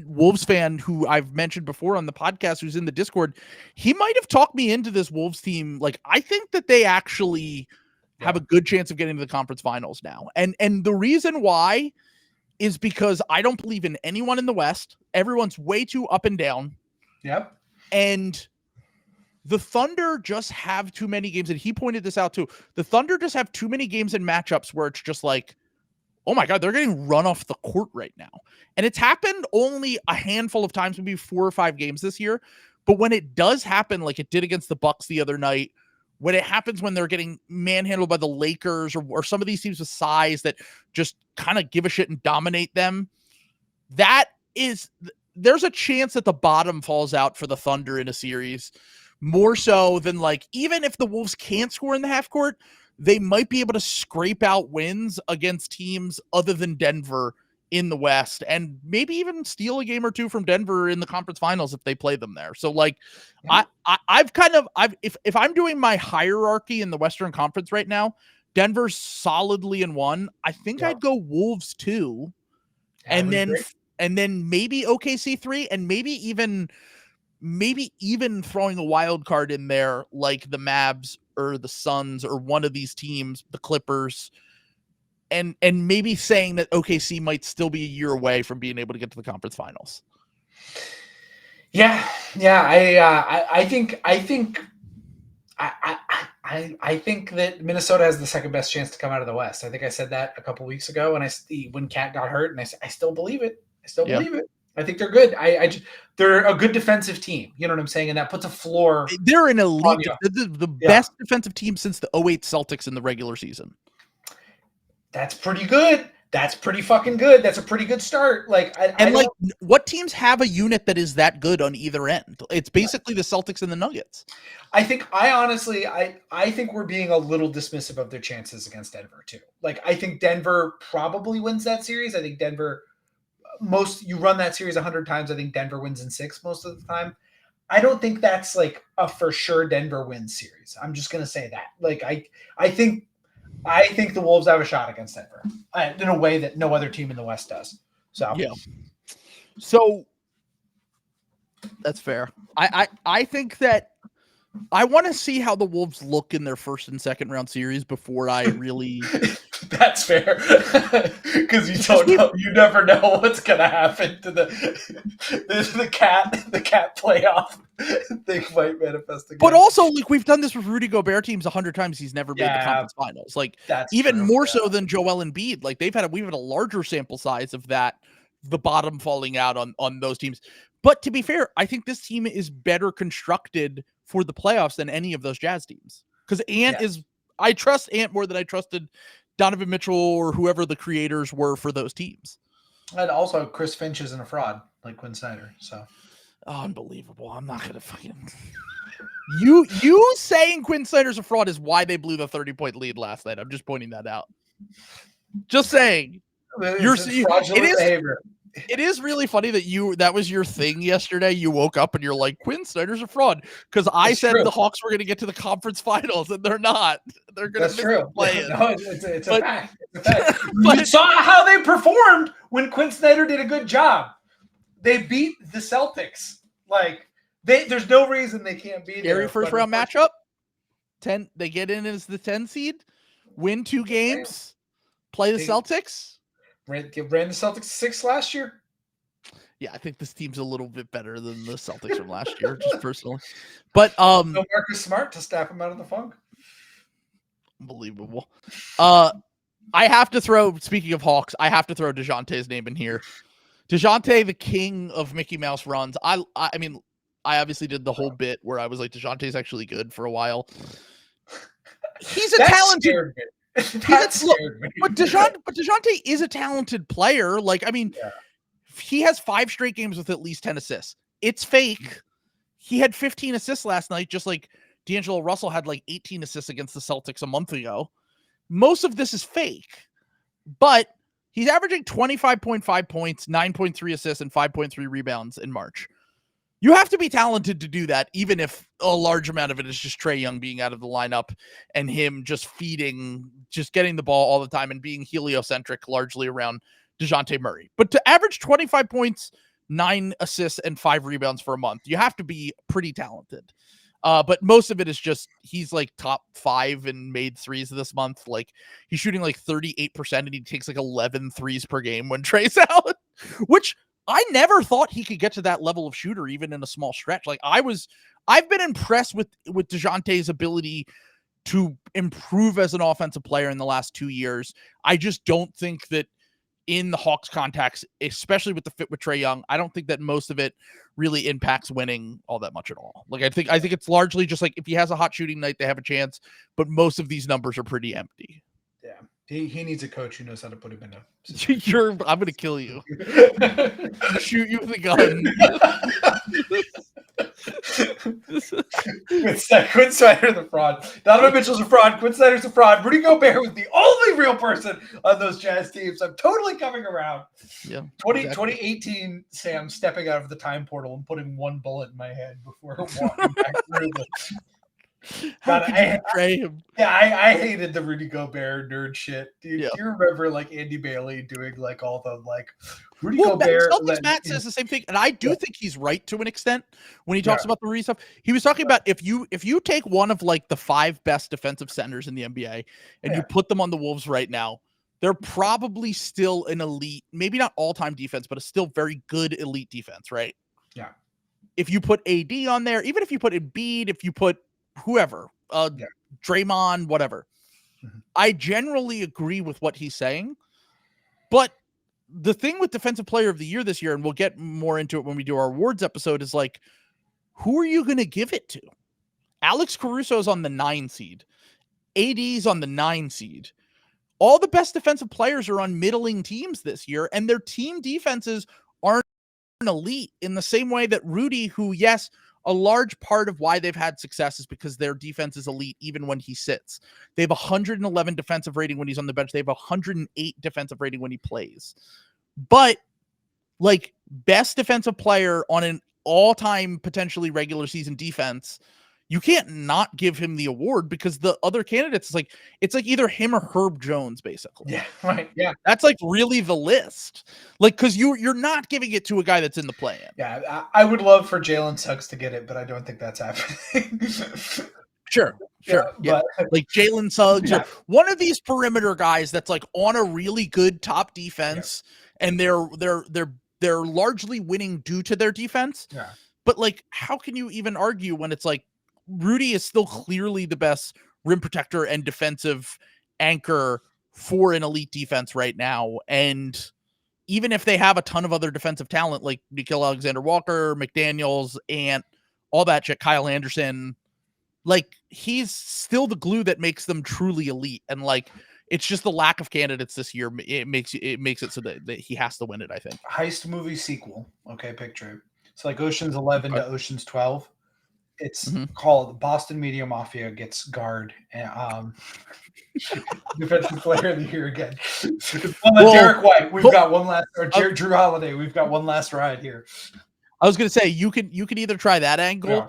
Wolves fan who I've mentioned before on the podcast, who's in the Discord, he might have talked me into this Wolves team. Like, I think that they actually have a good chance of getting to the conference finals now. And the reason why is because I don't believe in anyone in the West. Everyone's way too up and down. Yep. And the Thunder just have too many games. And he pointed this out too. The Thunder just have too many games and matchups where it's just like, oh my God, they're getting run off the court right now. And it's happened only a handful of times, maybe 4 or 5 games this year. But when it does happen, like it did against the Bucks the other night, when it happens when they're getting manhandled by the Lakers or some of these teams with size that just kind of give a shit and dominate them, there's a chance that the bottom falls out for the Thunder in a series, more so than like, even if the Wolves can't score in the half court, they might be able to scrape out wins against teams other than Denver in the West, and maybe even steal a game or two from Denver in the conference finals if they play them there. So like, if I'm doing my hierarchy in the Western Conference right now, Denver's solidly in 1. I think I'd go Wolves 2, and then maybe OKC 3, and maybe even throwing a wild card in there like the Mavs or the Suns or one of these teams, the Clippers, and maybe saying that OKC might still be a year away from being able to get to the conference finals. Yeah. I think that Minnesota has the second best chance to come out of the West. I think I said that a couple weeks ago, and when Cat got hurt, and I still believe it. Believe it. I think they're good. They're a good defensive team. You know what I'm saying? And that puts a floor. They're an elite, the best defensive team since the 2008 Celtics in the regular season. That's pretty good. That's pretty fucking good. That's a pretty good start. Like, what teams have a unit that is that good on either end? It's basically the Celtics and the Nuggets. I think I think we're being a little dismissive of their chances against Denver too. Like, I think Denver probably wins that series. I think Denver, you run that series 100 times. I think Denver wins in 6 most of the time. I don't think that's like a for sure Denver wins series. I'm just going to say that. Like, I think the Wolves have a shot against Denver in a way that no other team in the West does. So, yeah. So that's fair. I think that I want to see how the Wolves look in their first and second round series before I really That's fair, because you never know what's gonna happen to the cat playoff. They might manifest again. But also, like, we've done this with Rudy Gobert teams 100 times. He's never made the conference finals. Like, that's even true, more so than Joel Embiid. Like, we've had a larger sample size of that, the bottom falling out on those teams. But to be fair, I think this team is better constructed for the playoffs than any of those Jazz teams. Because I trust Ant more than I trusted Donovan Mitchell or whoever the creators were for those teams. And also, Chris Finch isn't a fraud like Quinn Snyder. So unbelievable. I'm not gonna fucking you saying Quinn Snyder's a fraud is why they blew the 30-point lead last night. I'm just pointing that out. Just saying. It is really funny that was your thing yesterday. You woke up and you're like, Quinn Snyder's a fraud. Because I said the Hawks were going to get to the conference finals, and they're not. They're going to miss play. No, it's a fact. It's a fact. You saw how they performed when Quinn Snyder did a good job. They beat the Celtics. Like, there's no reason they can't beat Scary first round matchup. 10. They get in as the 10 seed, win 2 games, play the Celtics. Ran the Celtics 6 last year. Yeah, I think this team's a little bit better than the Celtics from last year, just personally. But no Marcus Smart to staff him out of the funk. Unbelievable. I have to throw. Speaking of Hawks, I have to throw DeJounte's name in here. DeJounte, the king of Mickey Mouse runs. I mean, I obviously did the whole bit where I was like, DeJounte's actually good for a while. He's a talented. But DeJounte is a talented player. Like, I mean, he has 5 straight games with at least 10 assists. It's fake. He had 15 assists last night, just like D'Angelo Russell had like 18 assists against the Celtics a month ago. Most of this is fake, but he's averaging 25.5 points, 9.3 assists, and 5.3 rebounds in March. You have to be talented to do that, even if a large amount of it is just Trae Young being out of the lineup and him just getting the ball all the time and being heliocentric largely around DeJounte Murray. But to average 25 points, 9 assists, and 5 rebounds for a month, you have to be pretty talented. But most of it is just he's like top 5 in made threes this month. Like, he's shooting like 38% and he takes like 11 threes per game when Trae's out, which I never thought he could get to that level of shooter, even in a small stretch. Like, I've been impressed with DeJounte's ability to improve as an offensive player in the last 2 years. I just don't think that in the Hawks context, especially with the fit with Trae Young, I don't think that most of it really impacts winning all that much at all. Like, I think it's largely just like if he has a hot shooting night, they have a chance, but most of these numbers are pretty empty. Yeah. He needs a coach who knows how to put him in a I'm going to kill you. Shoot you with a gun. Quinn Snyder the fraud. Donovan Mitchell's a fraud. Quinn Snyder's a fraud. Rudy Gobert was the only real person on those Jazz teams. I'm totally coming around. Yeah. 2018, Sam stepping out of the time portal and putting one bullet in my head before walking back through the. God, I hated the Rudy Gobert nerd shit. Do you remember like Andy Bailey doing like all the like Rudy Gobert? Matt says the same thing, and I do think he's right to an extent when he talks about the Rudy stuff. He was talking about if you take one of like the 5 best defensive centers in the NBA and you put them on the Wolves right now, they're probably still an elite, maybe not all-time defense, but a still very good elite defense, right? Yeah. If you put AD on there, even if you put Embiid, if you put whoever, Draymond, whatever. Mm-hmm. I generally agree with what he's saying, but the thing with Defensive Player of the Year this year, and we'll get more into it when we do our awards episode, is like, who are you going to give it to? Alex Caruso is on the 9 seed. AD's on the 9 seed. All the best defensive players are on middling teams this year, and their team defenses aren't elite in the same way that Rudy, who, yes, a large part of why they've had success is because their defense is elite even when he sits. They have 111 defensive rating when he's on the bench. They have 108 defensive rating when he plays. But, like, best defensive player on an all-time potentially regular season defense, you can't not give him the award because the other candidates, it's like either him or Herb Jones, basically. Yeah, right. Yeah. That's like really the list. Like, because you're not giving it to a guy that's in the play-in. Yeah, I would love for Jalen Suggs to get it, but I don't think that's happening. Sure. Yeah. But Like Jalen Suggs, Yeah. or one of these perimeter guys that's like on a really good top defense, and they're largely winning due to their defense. Yeah. But like, how can you even argue when it's like Rudy is still clearly the best rim protector and defensive anchor for an elite defense right now? And even if they have a ton of other defensive talent like Nickeil Alexander-Walker, McDaniels, and all that shit, Kyle Anderson, like he's still the glue that makes them truly elite. And like, it's just the lack of candidates this year. It makes it so that he has to win it, I think. Heist movie sequel. Okay, picture it. It's like Ocean's 11 to Ocean's 12. It's called Boston Media Mafia Gets Guard. And defensive player of the year again. Derek White. We've got one last, or Drew Holiday. We've got one last ride here. I was going to say, you can either try that angle. Yeah.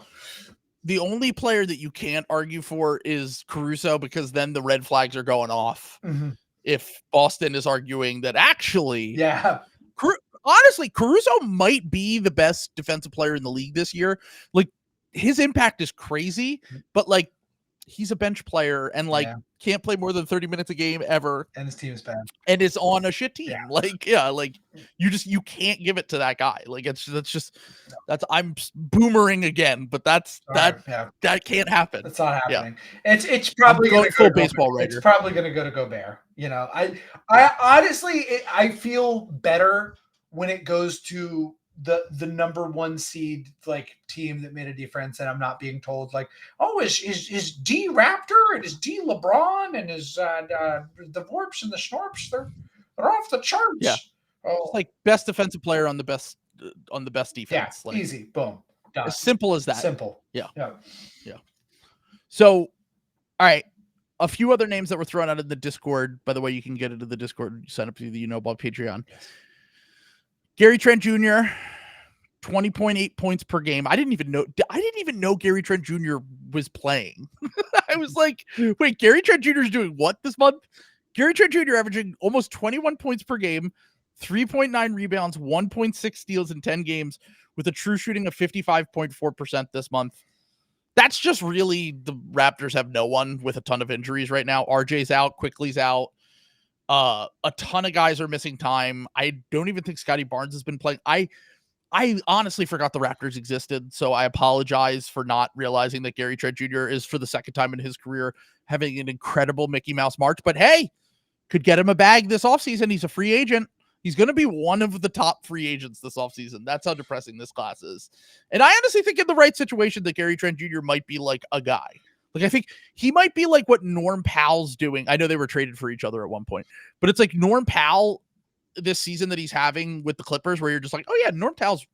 The only player that you can't argue for is Caruso, because then the red flags are going off. If Boston is arguing that actually, honestly, Caruso might be the best defensive player in the league this year. Like, his impact is crazy, but like, he's a bench player and like can't play more than 30 minutes a game ever. And his team is bad. And is on a shit team. Yeah. Like you can't give it to that guy. Like I'm boomering again, but that can't happen. That's not happening. It's probably going full baseball writer. It's probably going to go to Gobert. You know, I honestly, I feel better when it goes to the number one seed like team that made a difference, and I'm not being told like, oh, is D Raptor and is D LeBron and is the Vorps and the Schnorps, they're off the charts. Yeah, it's like best defensive player on the best defense. Yeah, like, easy, boom, done. As simple as that. Simple. Yeah. So, all right. A few other names that were thrown out of the Discord. By the way, you can get into the Discord. Sign up to the Ball Patreon. Yes. Gary Trent Jr., 20.8 points per game. I didn't even know Gary Trent Jr. was playing. I was like, wait, Gary Trent Jr. is doing what this month? Gary Trent Jr. averaging almost 21 points per game, 3.9 rebounds, 1.6 steals in 10 games, with a true shooting of 55.4% this month. That's just really, the Raptors have no one with a ton of injuries right now. RJ's out, Quickly's out. A ton of guys are missing time. I don't even think Scotty Barnes has been playing. I honestly forgot the Raptors existed, so I apologize for not realizing that Gary Trent Jr. is, for the second time in his career, having an incredible Mickey Mouse March. But hey, could get him a bag this offseason. He's a free agent. He's going to be one of the top free agents this offseason. That's how depressing this class is. And I honestly think in the right situation that Gary Trent Jr. might be like a guy. Like, I think he might be like what Norm Powell's doing. I know they were traded for each other at one point, but it's like Norm Powell this season that he's having with the Clippers, where you're just like, oh yeah, Norm Powell's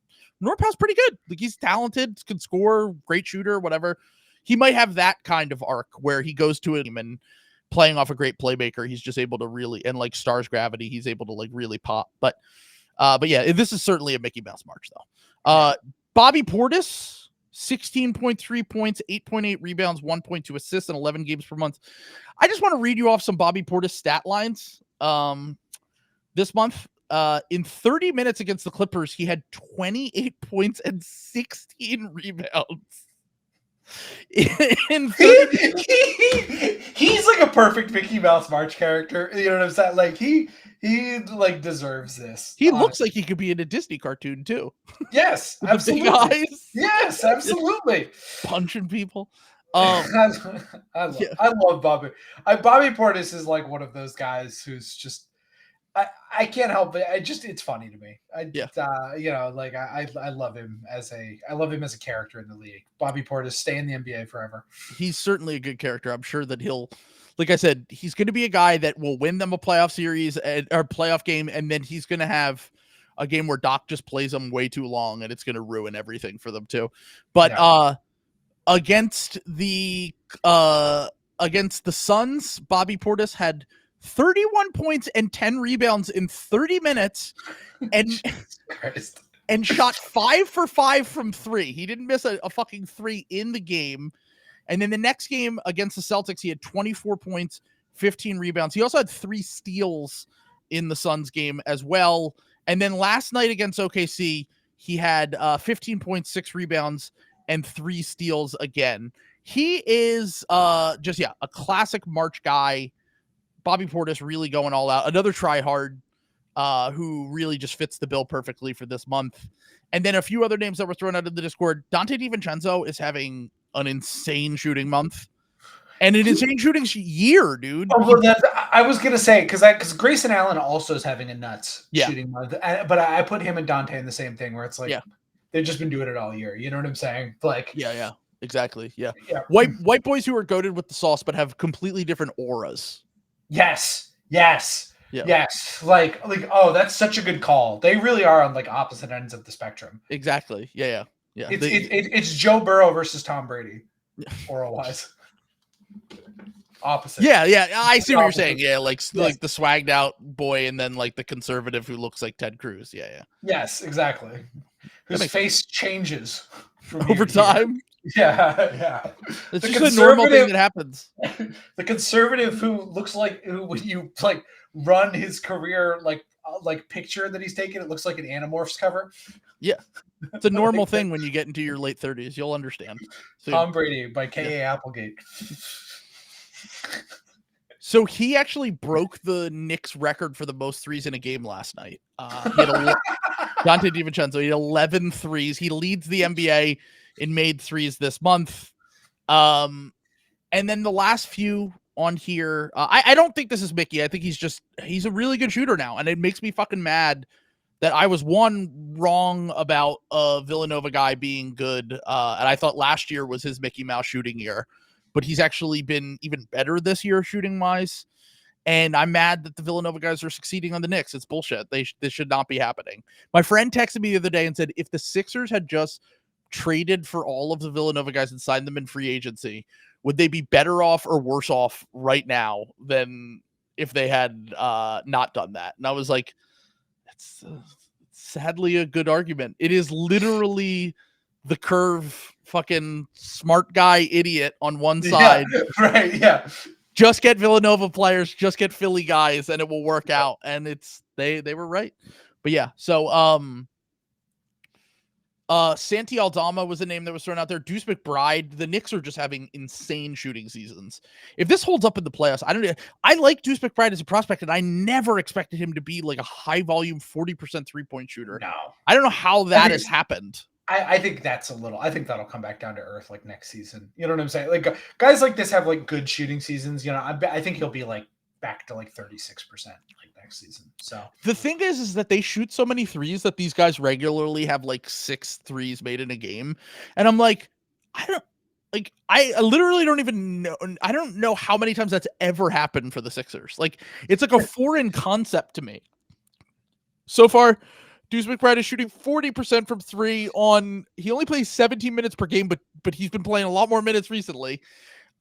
pretty good. Like, he's talented, can score, great shooter, whatever. He might have that kind of arc where he goes to a team and playing off a great playmaker, he's just able to really, and like stars gravity, he's able to like really pop. But yeah, this is certainly a Mickey Mouse March though. Bobby Portis, 16.3 points, 8.8 rebounds, 1.2 assists in 11 games per month. I just want to read you off some Bobby Portis stat lines. This month, in 30 minutes against the Clippers, he had 28 points and 16 rebounds. He's like a perfect Mickey Mouse March character. You know what I'm saying? Like he like deserves this. He looks like he could be in a Disney cartoon too. Yes, absolutely. Big eyes. Yes, absolutely. Punching people. I love Bobby. Bobby Portis is like one of those guys who's just, I can't help it. It's funny to me. I love him as a character in the league. Bobby Portis, stay in the NBA forever. He's certainly a good character. I'm sure that he'll, like I said, he's going to be a guy that will win them a playoff series or playoff game. And then he's going to have a game where Doc just plays them way too long and it's going to ruin everything for them too. But, against the Suns, Bobby Portis had 31 points and 10 rebounds in 30 minutes and shot 5 for 5 from 3. He didn't miss a fucking 3 in the game. And then the next game against the Celtics, he had 24 points, 15 rebounds. He also had 3 steals in the Suns game as well. And then last night against OKC, he had 15 points, 6 rebounds, and 3 steals again. He is a classic March guy. Bobby Portis really going all out. Another try hard who really just fits the bill perfectly for this month. And then a few other names that were thrown out of the Discord. Jontay DiVincenzo is having an insane shooting month. And an insane shooting year, dude. Oh, well, I was gonna say because Grayson Allen also is having a nuts shooting month, but I put him and Dante in the same thing where it's like they've just been doing it all year. You know what I'm saying? Like exactly. Yeah. White boys who are goated with the sauce but have completely different auras. Yes. Like oh, that's such a good call. They really are on like opposite ends of the spectrum. Exactly. Yeah. It's Joe Burrow versus Tom Brady, aura wise. Opposite. Yeah. I see what you're saying. Yeah, like the swagged out boy, and then like the conservative who looks like Ted Cruz. Yeah. Yes, exactly. Whose face changes over time. Yeah. It's just a normal thing that happens. The conservative who looks like when you like run his career like picture that he's taken, it looks like an Animorphs cover. Yeah. It's a normal thing when you get into your late 30s. You'll understand. Tom Brady by K.A. Applegate. So he actually broke the Knicks record for the most threes in a game last night. He had Jontay DiVincenzo, he had 11 threes. He leads the NBA in made threes this month. And then the last few on here, I don't think this is Mickey. I think he's a really good shooter now. And it makes me fucking mad that I was wrong about a Villanova guy being good. And I thought last year was his Mickey Mouse shooting year. But he's actually been even better this year shooting-wise. And I'm mad that the Villanova guys are succeeding on the Knicks. It's bullshit. This should not be happening. My friend texted me the other day and said, if the Sixers had just traded for all of the Villanova guys and signed them in free agency, would they be better off or worse off right now than if they had not done that? And I was like, that's sadly a good argument. It is literally the curve fucking smart guy idiot on one side. Right. Yeah. Just get Villanova players, just get Philly guys, and it will work out. And they were right. But yeah, so Santi Aldama was a name that was thrown out there. Deuce McBride. The Knicks are just having insane shooting seasons. If this holds up in the playoffs, I like Deuce McBride as a prospect, and I never expected him to be like a high volume 40% 3-point shooter. No. I don't know how that has happened. I think I think that'll come back down to earth like next season. You know what I'm saying? Like guys like this have like good shooting seasons. You know, I think he'll be like back to like 36% like next season. So the thing is that they shoot so many threes that these guys regularly have like 6 threes made in a game. And I'm like, I literally don't even know. I don't know how many times that's ever happened for the Sixers. Like it's like a foreign concept to me. So far, Deuce McBride is shooting 40% from 3 he only plays 17 minutes per game, but he's been playing a lot more minutes recently.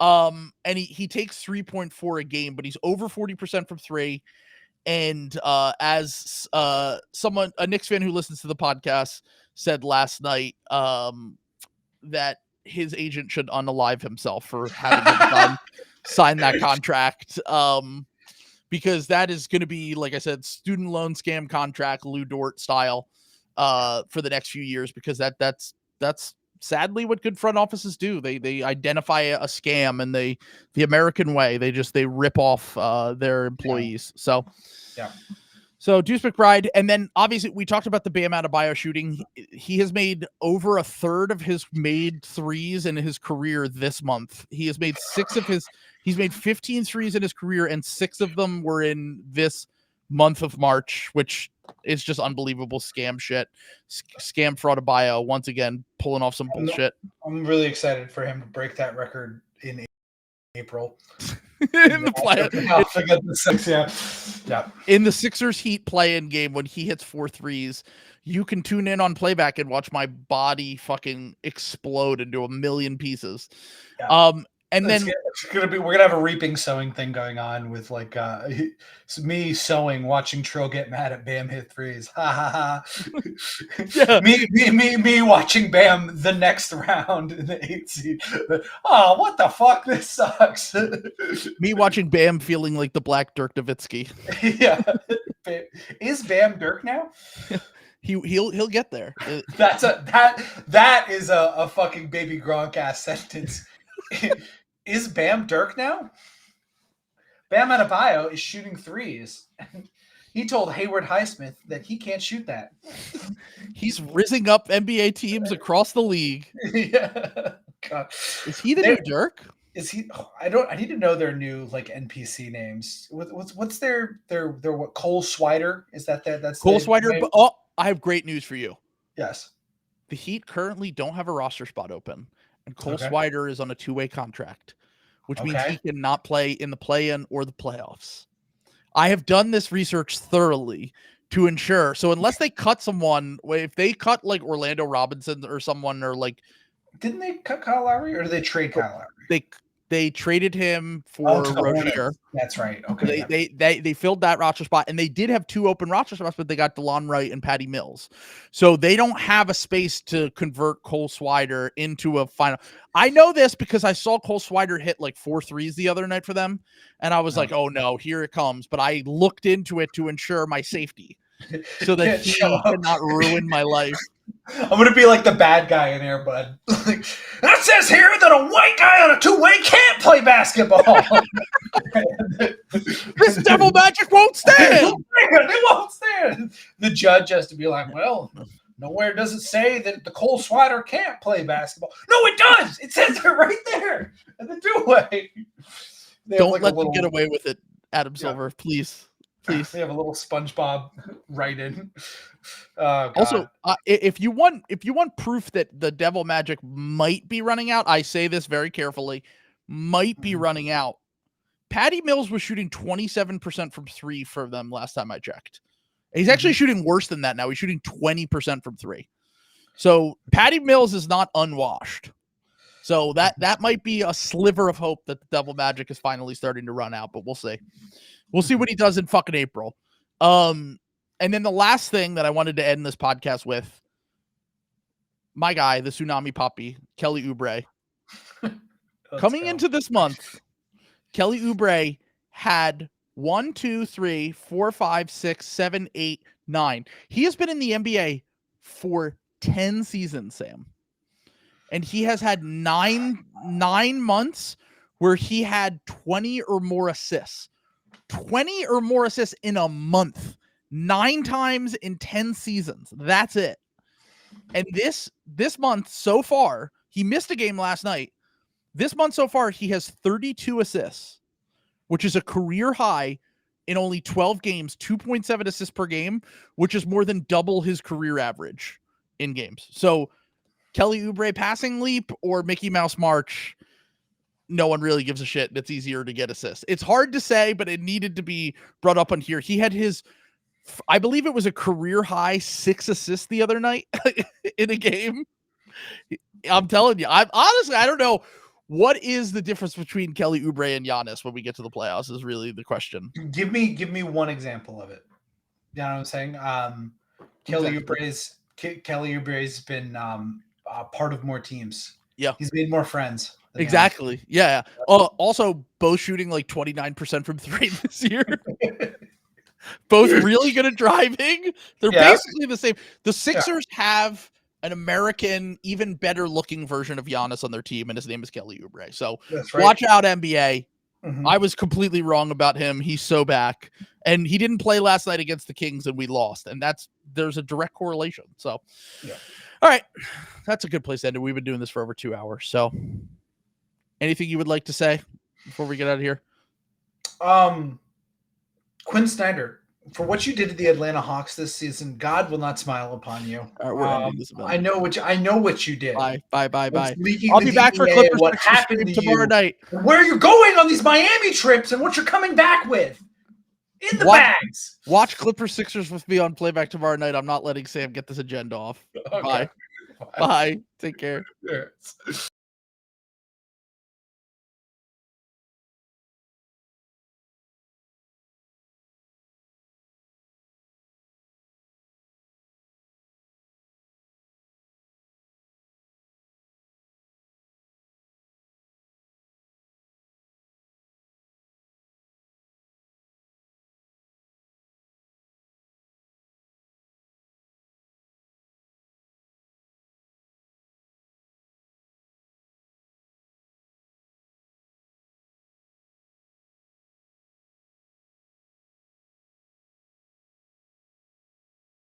And he takes 3.4 a game, but he's over 40% from 3. And as a Knicks fan who listens to the podcast said last night, that his agent should unalive himself for having sign that contract. Because that is going to be, like I said, student loan scam contract, Lou Dort style, for the next few years. Because that's sadly what good front offices do. They identify a scam, and the American way. They rip off their employees. Yeah. So Deuce McBride, and then obviously we talked about the Bam Adebayo shooting. He has made over a third of his made threes in his career this month. He has made he's made 15 threes in his career, and 6 of them were in this month of March, which is just unbelievable scam shit. Scam for Adebayo, once again, pulling off some bullshit. I'm really excited for him to break that record in April. In the play, in the Sixers Heat play-in game when he hits 4 threes, you can tune in on playback and watch my body fucking explode into a million pieces. Yeah. And then we're gonna have a reaping sowing thing going on with like me sowing, watching Trill get mad at Bam hit threes. Ha ha ha. Yeah. me watching Bam the next round in the 8th seed. Oh, what the fuck? This sucks. Me watching Bam feeling like the Black Dirk Nowitzki. Yeah. Is Bam Dirk now? He'll get there. That is a fucking baby Gronk ass sentence. Is Bam Dirk now? Bam Adebayo is shooting threes. He told Hayward Highsmith that he can't shoot that. He's rizzing up NBA teams across the league. Yeah. God. Is he the new Dirk? Is he? Oh, I need to know their new like NPC names. What's their what? Cole Swider? Is that that's Cole Swider? Oh, I have great news for you. Yes. The Heat currently don't have a roster spot open, and Cole Swider is on a 2-way contract, which means he cannot play in the play-in or the playoffs. I have done this research thoroughly to ensure. So unless they cut someone, if they cut like Orlando Robinson or someone, or like, didn't they cut Kyle Lowry or did they trade Kyle Lowry? They traded him for Rozier. That's right. Okay. They filled that roster spot, and they did have 2 open roster spots, but they got DeLon Wright and Patty Mills. So they don't have a space to convert Cole Swider into a final. I know this because I saw Cole Swider hit like 4 threes the other night for them, and I was like, oh no, here it comes. But I looked into it to ensure my safety so that he cannot ruin my life. I'm going to be like the bad guy in there, bud. Like, that says here that a white guy on a 2-way can't play basketball. This devil magic won't stand. It won't stand. The judge has to be like, well, nowhere does it say that the Cole Swider can't play basketball. No, it does. It says it right there in the 2-way. Don't let them get away with it, Adam Silver, please. Please. They have a little SpongeBob right in. Also, if you want proof that the devil magic might be running out, I say this very carefully, might be running out. Patty Mills was shooting 27% from 3 for them last time I checked. He's actually shooting worse than that now. He's shooting 20% from 3. So Patty Mills is not unwashed. So that might be a sliver of hope that the devil magic is finally starting to run out, but we'll see. We'll see what he does in fucking April. And then the last thing that I wanted to end this podcast with, my guy, the tsunami puppy, Kelly Oubre. Coming into this month, Kelly Oubre had 1, 2, 3, 4, 5, 6, 7, 8, 9. He has been in the NBA for 10 seasons, Sam. And he has had nine months where he had 20 or more assists. 20 or more assists in a month. 9 times in 10 seasons. That's it. And this month so far, he missed a game last night. This month so far, he has 32 assists, which is a career high in only 12 games, 2.7 assists per game, which is more than double his career average in games. So Kelly Oubre passing leap or Mickey Mouse March, no one really gives a shit. It's easier to get assists. It's hard to say, but it needed to be brought up on here. He had his, I believe it was a career high 6 assists the other night in a game. I'm telling you, I don't know. What is the difference between Kelly Oubre and Giannis when we get to the playoffs is really the question. Give me one example of it. You know what I'm saying? Kelly Oubre's been part of more teams. Yeah. He's made more friends. Exactly. Yeah. Also, both shooting like 29% from 3 this year. Both really good at driving. They're basically the same. The Sixers have an American, even better looking version of Giannis on their team, and his name is Kelly Oubre. So watch out, NBA. Mm-hmm. I was completely wrong about him. He's so back. And he didn't play last night against the Kings, and we lost. And there's a direct correlation. So, all right. That's a good place to end it. We've been doing this for over 2 hours. So, anything you would like to say before we get out of here? Quinn Snyder, for what you did to the Atlanta Hawks this season, God will not smile upon you. All right, I know what you did. Bye. I'll be back for Clippers. What happened to tomorrow night? Where are you going on these Miami trips, and what you're coming back with in the bags? Watch Clippers Sixers with me on Playback tomorrow night. I'm not letting Sam get this agenda off. Okay. Bye. Take care. Yes.